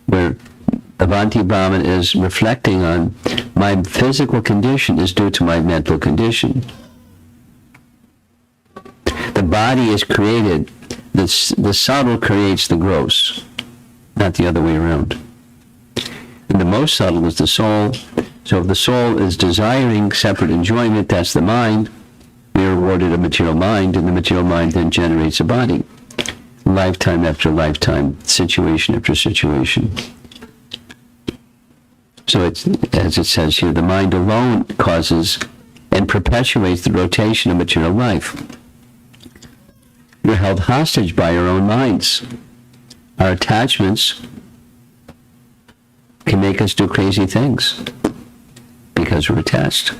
where Avanti Brahman is reflecting on my physical condition is due to my mental condition. The body is created, the subtle creates the gross, not the other way around. And the most subtle is the soul. So if the soul is desiring separate enjoyment, that's the mind. We are awarded a material mind, and the material mind then generates a body. Lifetime after lifetime, situation after situation. So it's, as it says here, the mind alone causes and perpetuates the rotation of material life. We're held hostage by our own minds. Our attachments can make us do crazy things because we're attached.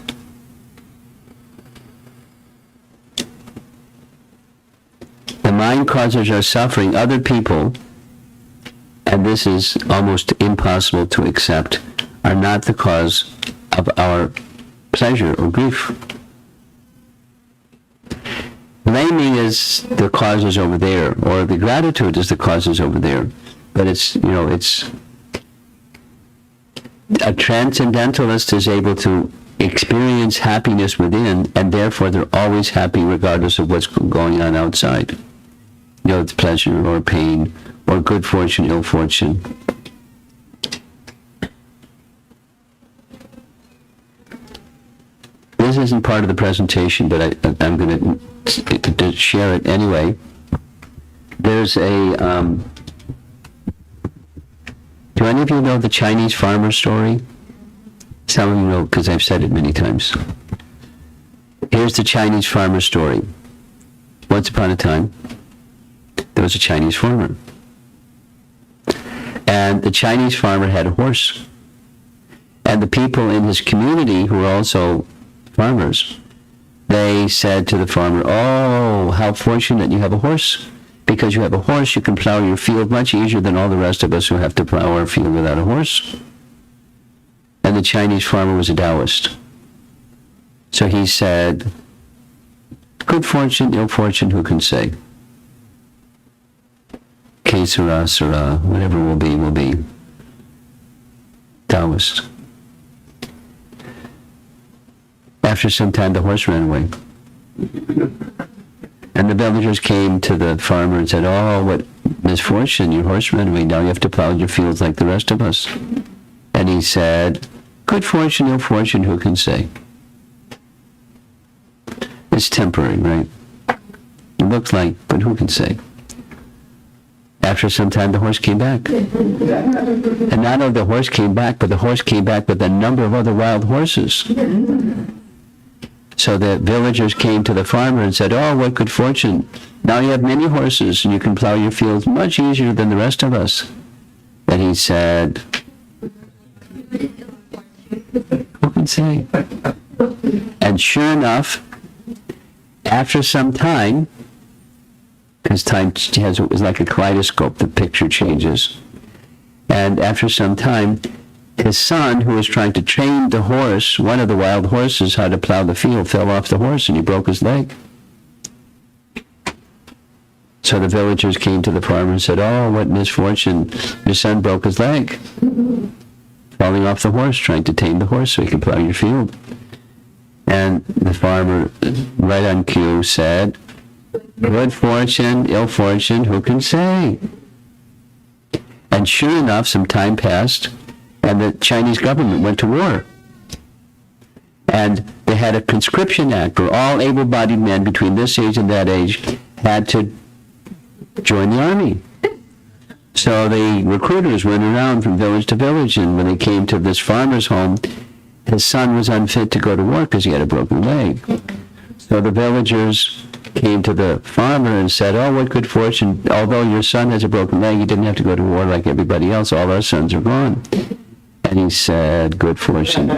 The mind causes our suffering. Other people, and this is almost impossible to accept, are not the cause of our pleasure or grief. Blaming is the causes over there, or the gratitude is the causes over there. But it's a transcendentalist is able to experience happiness within, and therefore they're always happy regardless of what's going on outside. It's pleasure or pain, or good fortune, ill fortune. This isn't part of the presentation, but I'm going to share it anyway. There's a... do any of you know the Chinese farmer story? Some of you know because I've said it many times. Here's the Chinese farmer story. Once upon a time, there was a Chinese farmer. And the Chinese farmer had a horse. And the people in his community, who were also farmers, they said to the farmer, "Oh, how fortunate you have a horse, because you have a horse, you can plow your field much easier than all the rest of us who have to plow our field without a horse. And the Chinese farmer was a Taoist. So he said, good fortune, ill fortune, who can say? Que sera, sera, whatever will be, will be. Taoist. After some time, the horse ran away. And the villagers came to the farmer and said, oh, what misfortune, your horse ran away. Now you have to plow your fields like the rest of us. And he said, good fortune, ill fortune, who can say? It's temporary, right? It looks like, but who can say? After some time, the horse came back. And not only the horse came back, but the horse came back with a number of other wild horses. So the villagers came to the farmer and said, oh, what good fortune. Now you have many horses and you can plow your fields much easier than the rest of us. And he said, who can say? And sure enough, after some time, because time is like a kaleidoscope, the picture changes. And after some time, his son, who was trying to train the horse, one of the wild horses, how to plow the field, fell off the horse and he broke his leg. So the villagers came to the farmer and said, oh, what misfortune, your son broke his leg. Falling off the horse, trying to tame the horse so he could plow your field. And the farmer, right on cue, said, good fortune, ill fortune, who can say? And sure enough, some time passed, and the Chinese government went to war. And they had a conscription act where all able-bodied men between this age and that age had to join the army. So the recruiters went around from village to village, and when they came to this farmer's home, his son was unfit to go to war because he had a broken leg. So the villagers came to the farmer and said, oh, what good fortune. Although your son has a broken leg, he didn't have to go to war like everybody else. All our sons are gone. And he said, good fortune,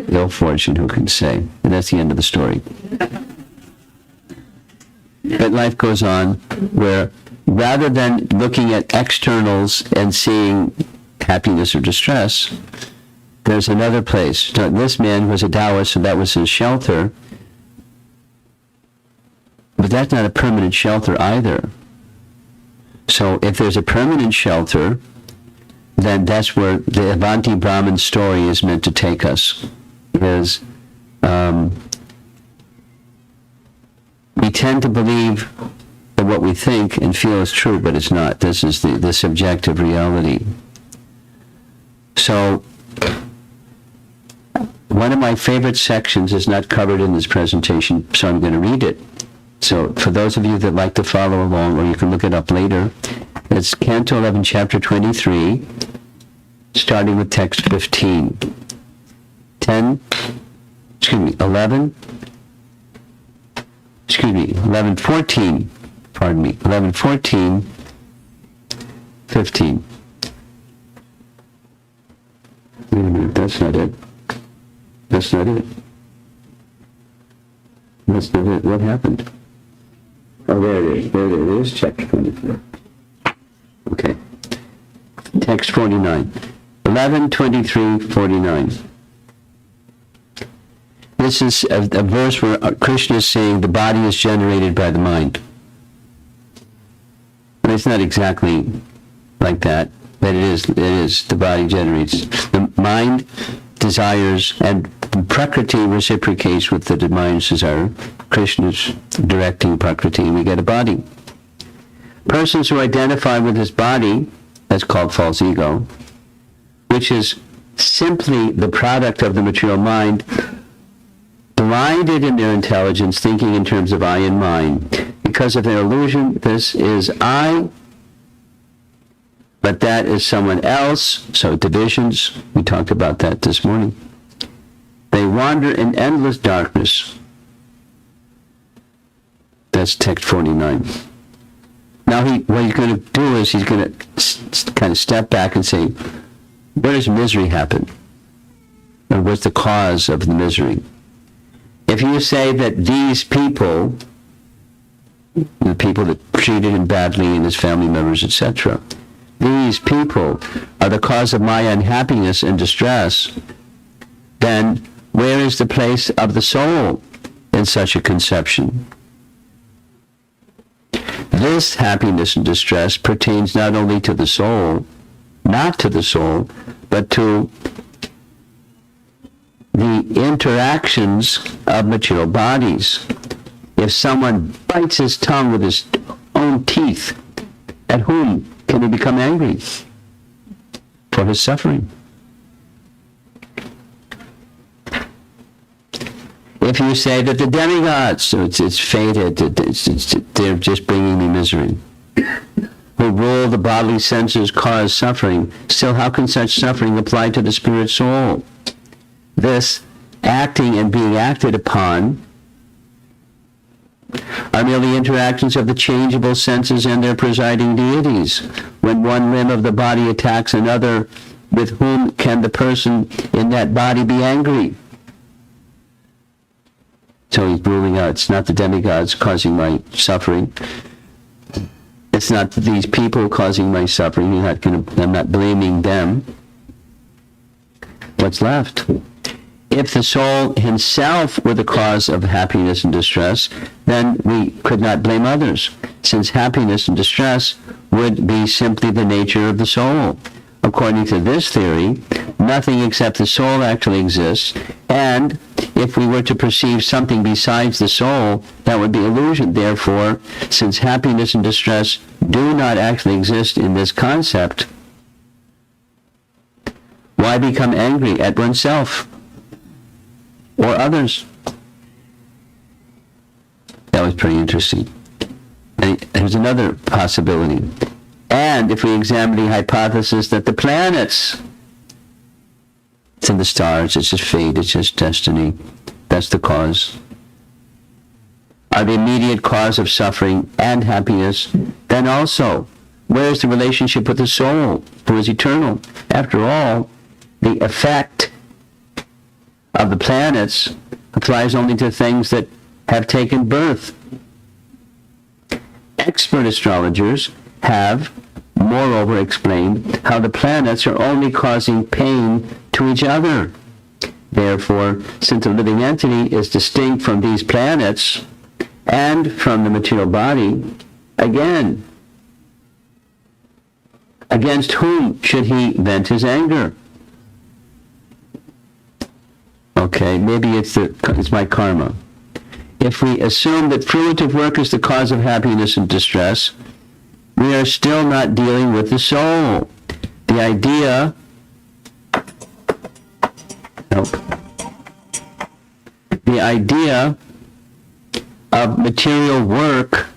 ill fortune, who can say? And that's the end of the story. But life goes on where rather than looking at externals and seeing happiness or distress, there's another place. Now, this man was a Taoist, so that was his shelter. But that's not a permanent shelter either. So if there's a permanent shelter, then that's where the Avanti Brahman story is meant to take us. Is we tend to believe that what we think and feel is true, but it's not. This is the subjective reality. So one of my favorite sections is not covered in this presentation, so I'm going to read it. So for those of you that like to follow along, or you can look it up later, it's Canto 11, Chapter 23, starting with text 15. 11, 14, 11, 14, 15. Wait a minute, that's not it. That's not it. That's not it. What happened? Oh, there it is. There it is. Chapter 24. Okay. Text 49. 11, 23, 49. This is a verse where Krishna is saying the body is generated by the mind. But it's not exactly like that, but it is. The body generates. The mind desires, and Prakriti reciprocates with the mind's desire. Krishna's directing Prakriti, and we get a body. Persons who identify with this body, that's called false ego, which is simply the product of the material mind, blinded in their intelligence, thinking in terms of I and mine. Because of their illusion, this is I, but that is someone else. So divisions, we talked about that this morning. They wander in endless darkness. That's text 49. Now what he's going to do is he's going to kind of step back and say, where does misery happen? Or what's the cause of the misery? If you say that these people the people that treated him badly and his family members, etc. These people are the cause of my unhappiness and distress. Then where is the place of the soul in such a conception? This happiness and distress pertains not only to the soul, not to the soul, but to the interactions of material bodies. If someone bites his tongue with his own teeth, at whom can he become angry? For his suffering. If you say that the demigods, so it's fated, they're just bringing me misery, who rule the bodily senses cause suffering, still how can such suffering apply to the spirit soul? This acting and being acted upon are merely interactions of the changeable senses and their presiding deities. When one limb of the body attacks another, with whom can the person in that body be angry? So he's ruling out, it's not the demigods causing my suffering. It's not these people causing my suffering. I'm not blaming them. What's left? If the soul himself were the cause of happiness and distress, then we could not blame others, since happiness and distress would be simply the nature of the soul. According to this theory, nothing except the soul actually exists, and if we were to perceive something besides the soul, that would be illusion. Therefore, since happiness and distress do not actually exist in this concept, why become angry at oneself or others? That was pretty interesting. And there's another possibility. And if we examine the hypothesis that the planets, it's in the stars, it's just fate, it's just destiny, that's the cause, are the immediate cause of suffering and happiness, then also, where is the relationship with the soul, who is eternal? After all, the effect of the planets applies only to things that have taken birth. Expert astrologers have, moreover, explained how the planets are only causing pain to each other. Therefore, since a living entity is distinct from these planets and from the material body, again, against whom should he vent his anger? Okay, maybe it's my karma. If we assume that fruitive work is the cause of happiness and distress, we are still not dealing with the soul. The idea of material work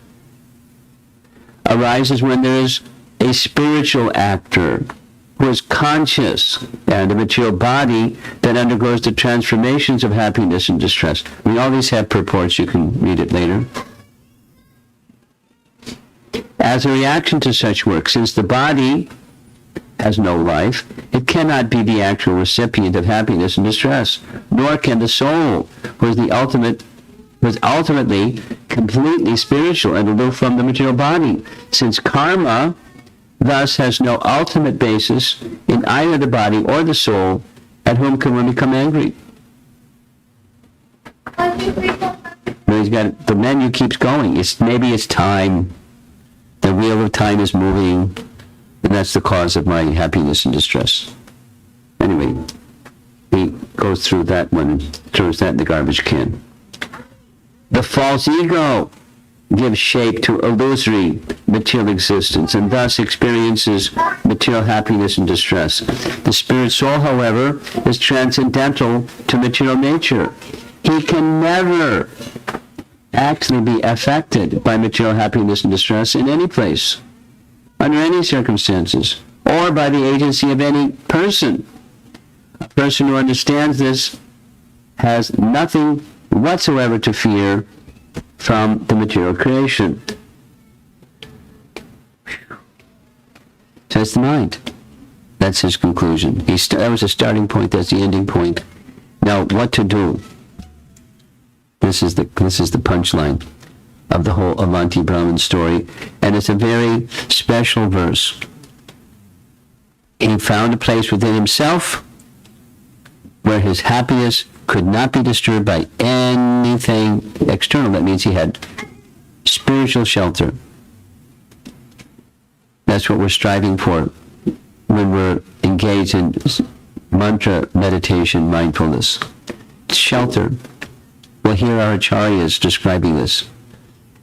arises when there is a spiritual actor who is conscious and a material body that undergoes the transformations of happiness and distress. I mean, all these have purports. You can read it later. As a reaction to such work, since the body has no life, it cannot be the actual recipient of happiness and distress, nor can the soul, who is ultimately completely spiritual and aloof from the material body, since karma thus has no ultimate basis in either the body or the soul, at whom can one become angry? The menu keeps going. Maybe it's time. The wheel of time is moving, and that's the cause of my happiness and distress. Anyway, he goes through that one and throws that in the garbage can. The false ego gives shape to illusory material existence and thus experiences material happiness and distress. The spirit soul, however, is transcendental to material nature. He can never actually be affected by material happiness and distress in any place, under any circumstances, or by the agency of any person. A person who understands this has nothing whatsoever to fear from the material creation. That's the mind. That's his conclusion. That was a starting point. That's the ending point. Now, what to do? This is the punchline. of the whole Avanti Brahman story, and it's a very special verse. He found a place within himself where his happiness could not be disturbed by anything external. That means he had spiritual shelter. That's what we're striving for when we're engaged in mantra meditation, mindfulness. Shelter. Well, here are acharyas describing this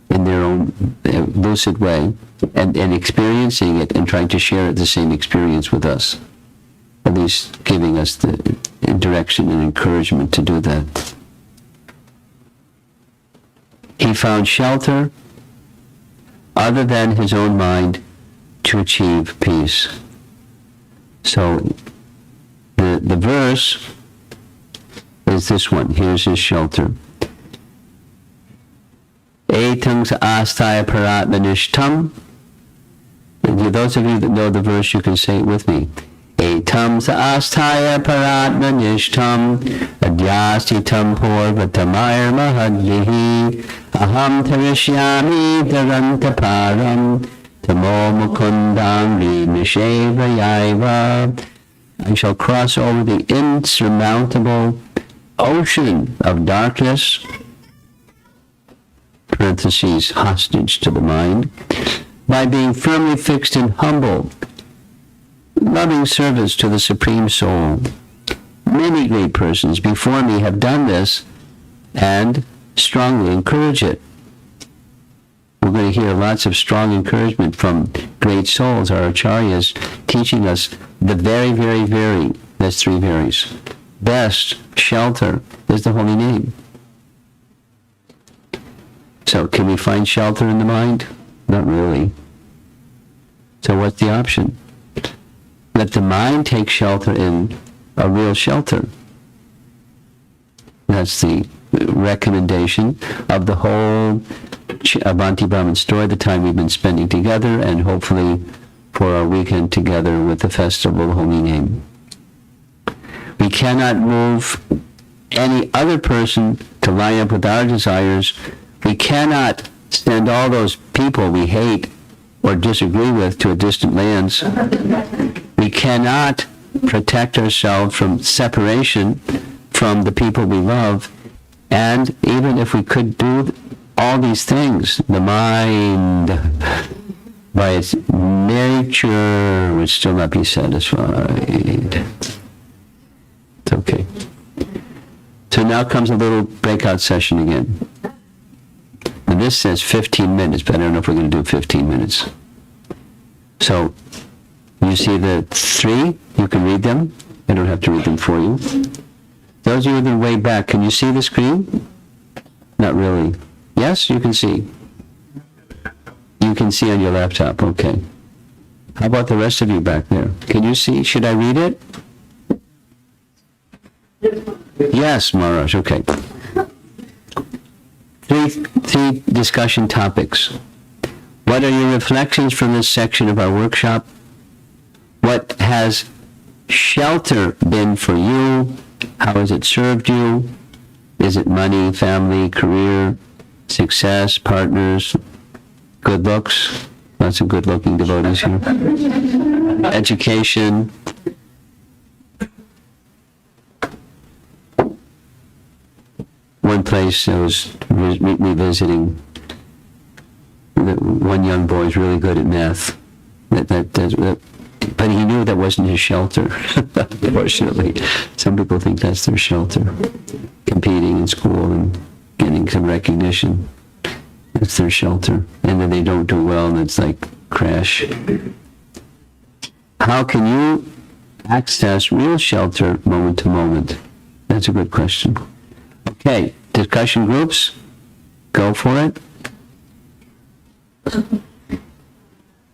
in their own lucid way, and experiencing it and trying to share the same experience with us. At least giving us the direction and encouragement to do that. He found shelter other than his own mind to achieve peace. So the verse is this one. Here's his shelter. Etang sa astaya paratmanishtam. Those of you that know the verse, you can say it with me. Etam sa astaya paratmanishtam adhyasitam purvatamayar mahadlihi aham tarishyami dharantaparam tamo mukundam rimishevayaiva. I shall cross over the insurmountable ocean of darkness, parentheses, hostage to the mind, by being firmly fixed in humble, loving service to the Supreme Soul. Many great persons before me have done this and strongly encourage it. We're going to hear lots of strong encouragement from great souls, our acharyas, teaching us the very, very, very, that's three varies, best shelter is the holy name. So can we find shelter in the mind? Not really. So what's the option? Let the mind take shelter in a real shelter. That's the recommendation of the whole Avanti Brahman story, the time we've been spending together, and hopefully for our weekend together with the Festival of the Holy Name. We cannot move any other person to line up with our desires. We cannot send all those people we hate or disagree with to a distant lands. We cannot protect ourselves from separation from the people we love. And even if we could do all these things, the mind, by its nature, would still not be satisfied. It's okay. So now comes a little breakout session again. And this says 15 minutes, but I don't know if we're going to do 15 minutes. So, you see the three? You can read them. I don't have to read them for you. Those of you that are way back, can you see the screen? Not really. Yes, you can see. You can see on your laptop, okay. How about the rest of you back there? Can you see? Should I read it? Yes, Maharaj, okay. Three discussion topics. What are your reflections from this section of our workshop? What has shelter been for you? How has it served you? Is it money, family, career, success, partners, good looks? Lots of good-looking devotees here. Education. One place I was revisiting, one young boy is really good at math. But he knew that wasn't his shelter, unfortunately. Some people think that's their shelter. Competing in school and getting some recognition. That's their shelter. And then they don't do well and it's like crash. How can you access real shelter moment to moment? That's a good question. Okay, discussion groups, go for it.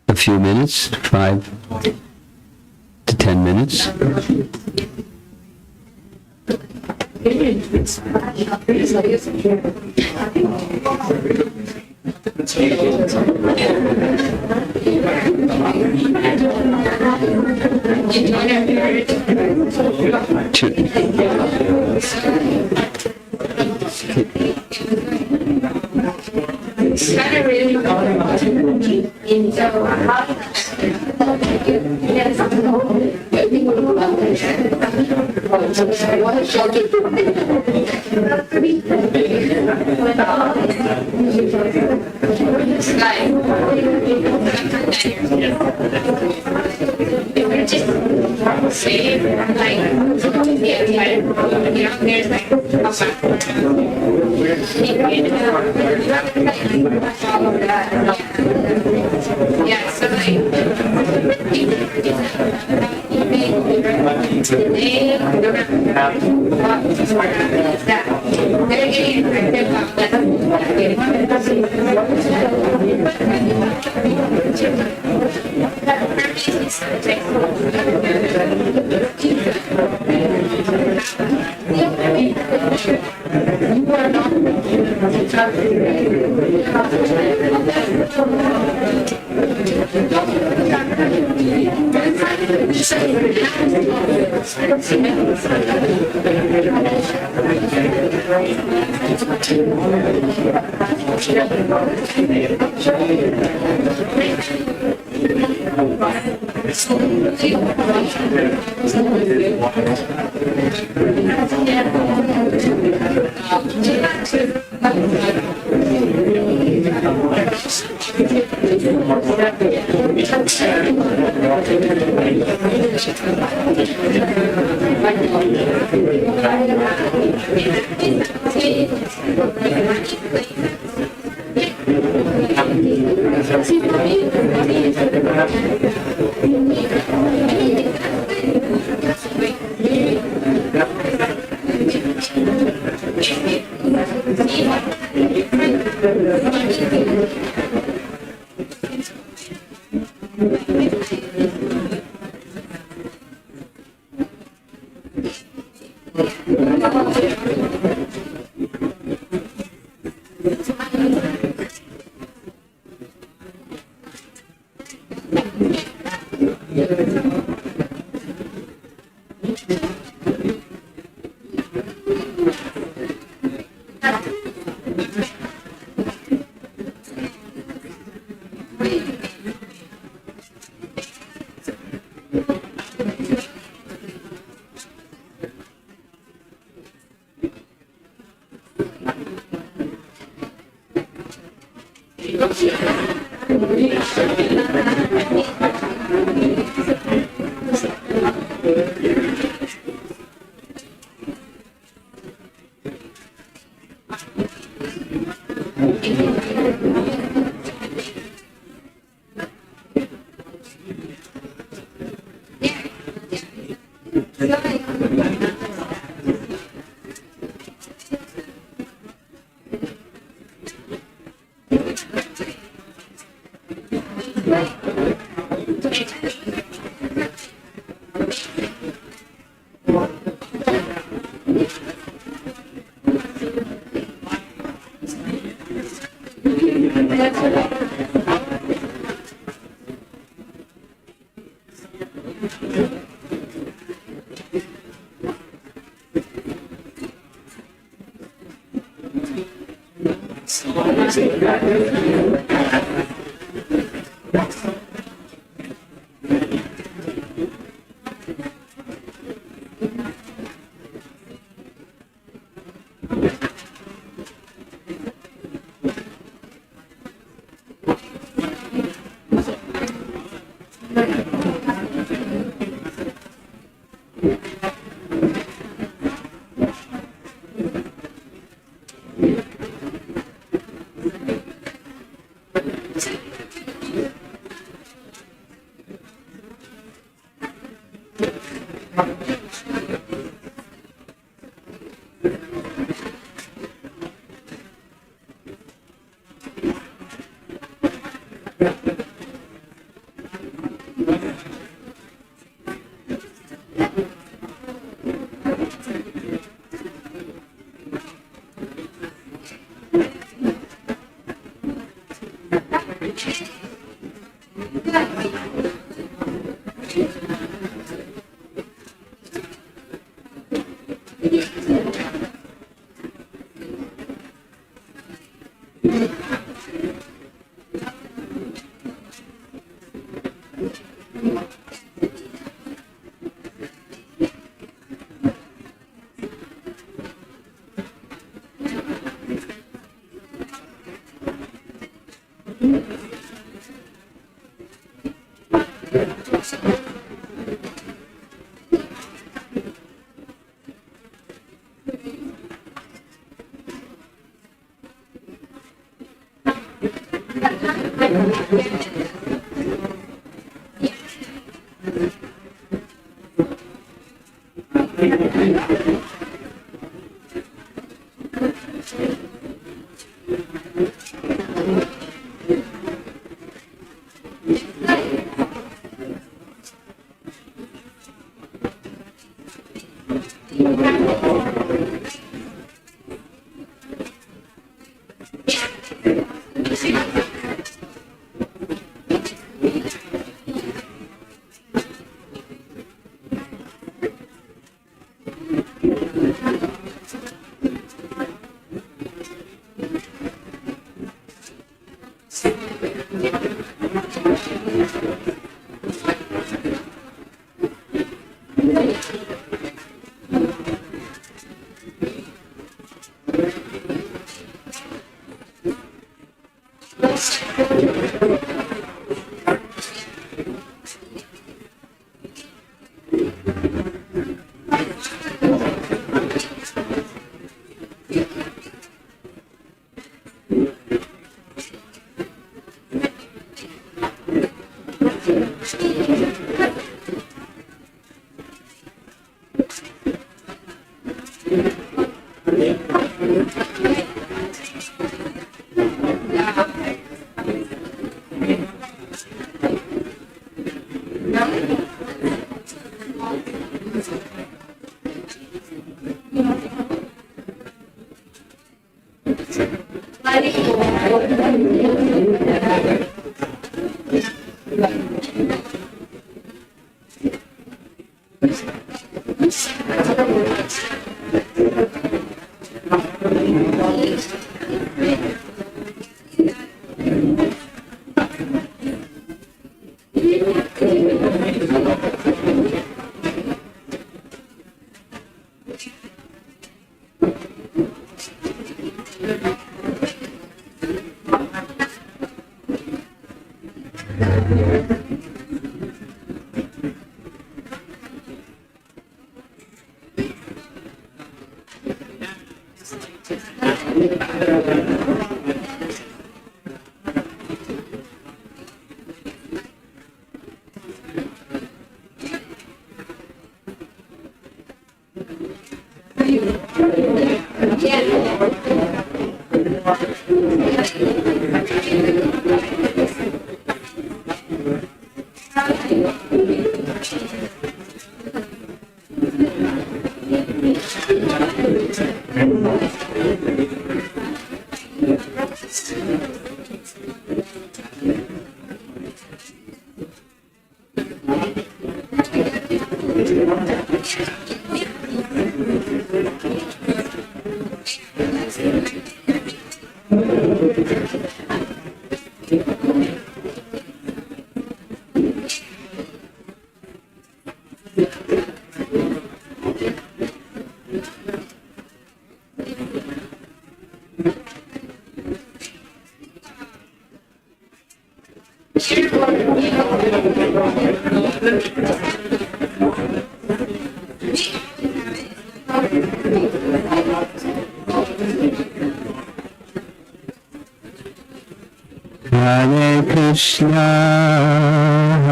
A few minutes, 5 to 10 minutes. Yeah, so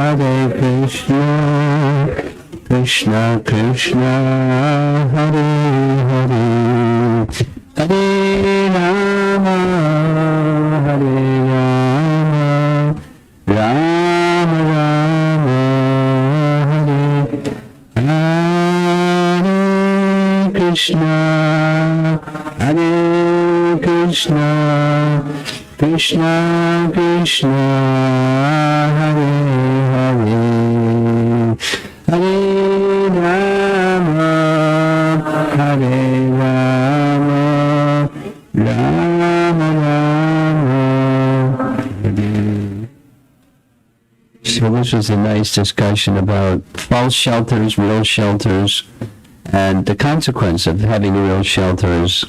Hare Krishna, Krishna Krishna, Hare Hare, Hare Rama, Hare Rama, Rama Rama, Hare Hare Krishna, Krishna Krishna, Hare Hare, Hare Rama, Hare Rama, Rama Rama, Hare. So this was a nice discussion about false shelters, real shelters, and the consequence of having a real shelter is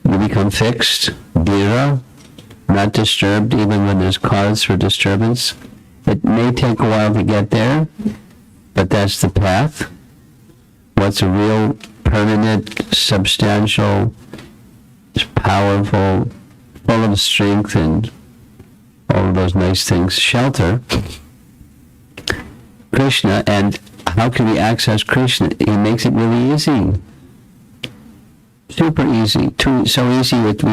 you become fixed, dhira, not disturbed even when there's cause for disturbance. It may take a while to get there, but that's the path. What's a real, permanent, substantial, powerful, full of strength and all of those nice things, shelter, Krishna. And how can we access Krishna? He makes it really easy. Super easy. So easy that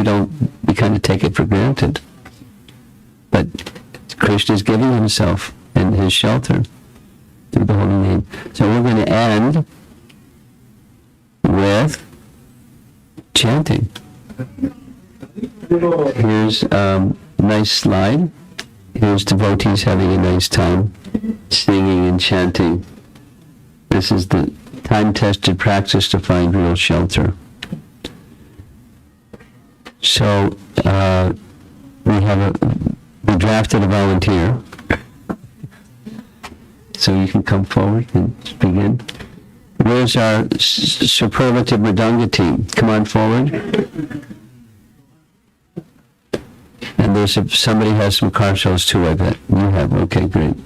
we kind of take it for granted. But Krishna is giving himself and his shelter through the holy name. So we're going to end with chanting. Here's a nice slide. Here's devotees having a nice time singing and chanting. This is the time-tested practice to find real shelter. So we drafted a volunteer. So you can come forward and begin. Where's our superlative Mridanga team? Come on forward. And somebody has some karsals too, I bet. You have, okay, great.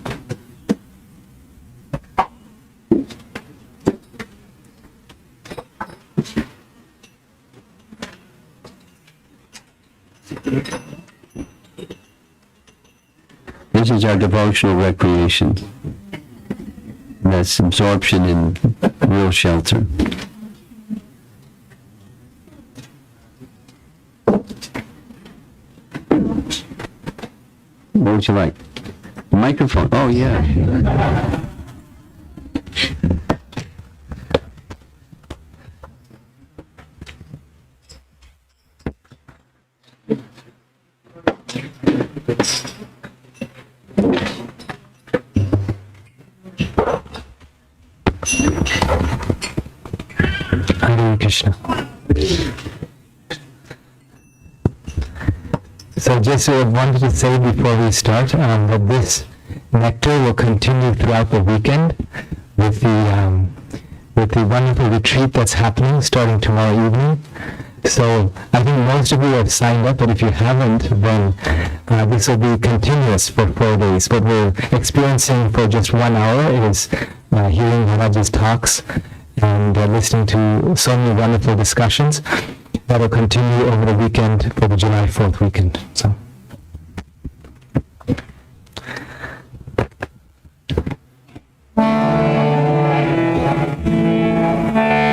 This is our devotional recreation. That's absorption in real shelter. What would you like? A microphone? Oh, yeah. Hare Krishna. So just wanted to say before we start that this nectar will continue throughout the weekend with the wonderful retreat that's happening starting tomorrow evening. So I think most of you have signed up, but if you haven't, then this will be continuous for 4 days. What we're experiencing for just 1 hour is hearing Maharaj's talks and listening to so many wonderful discussions that will continue over the weekend for the July 4th weekend. So.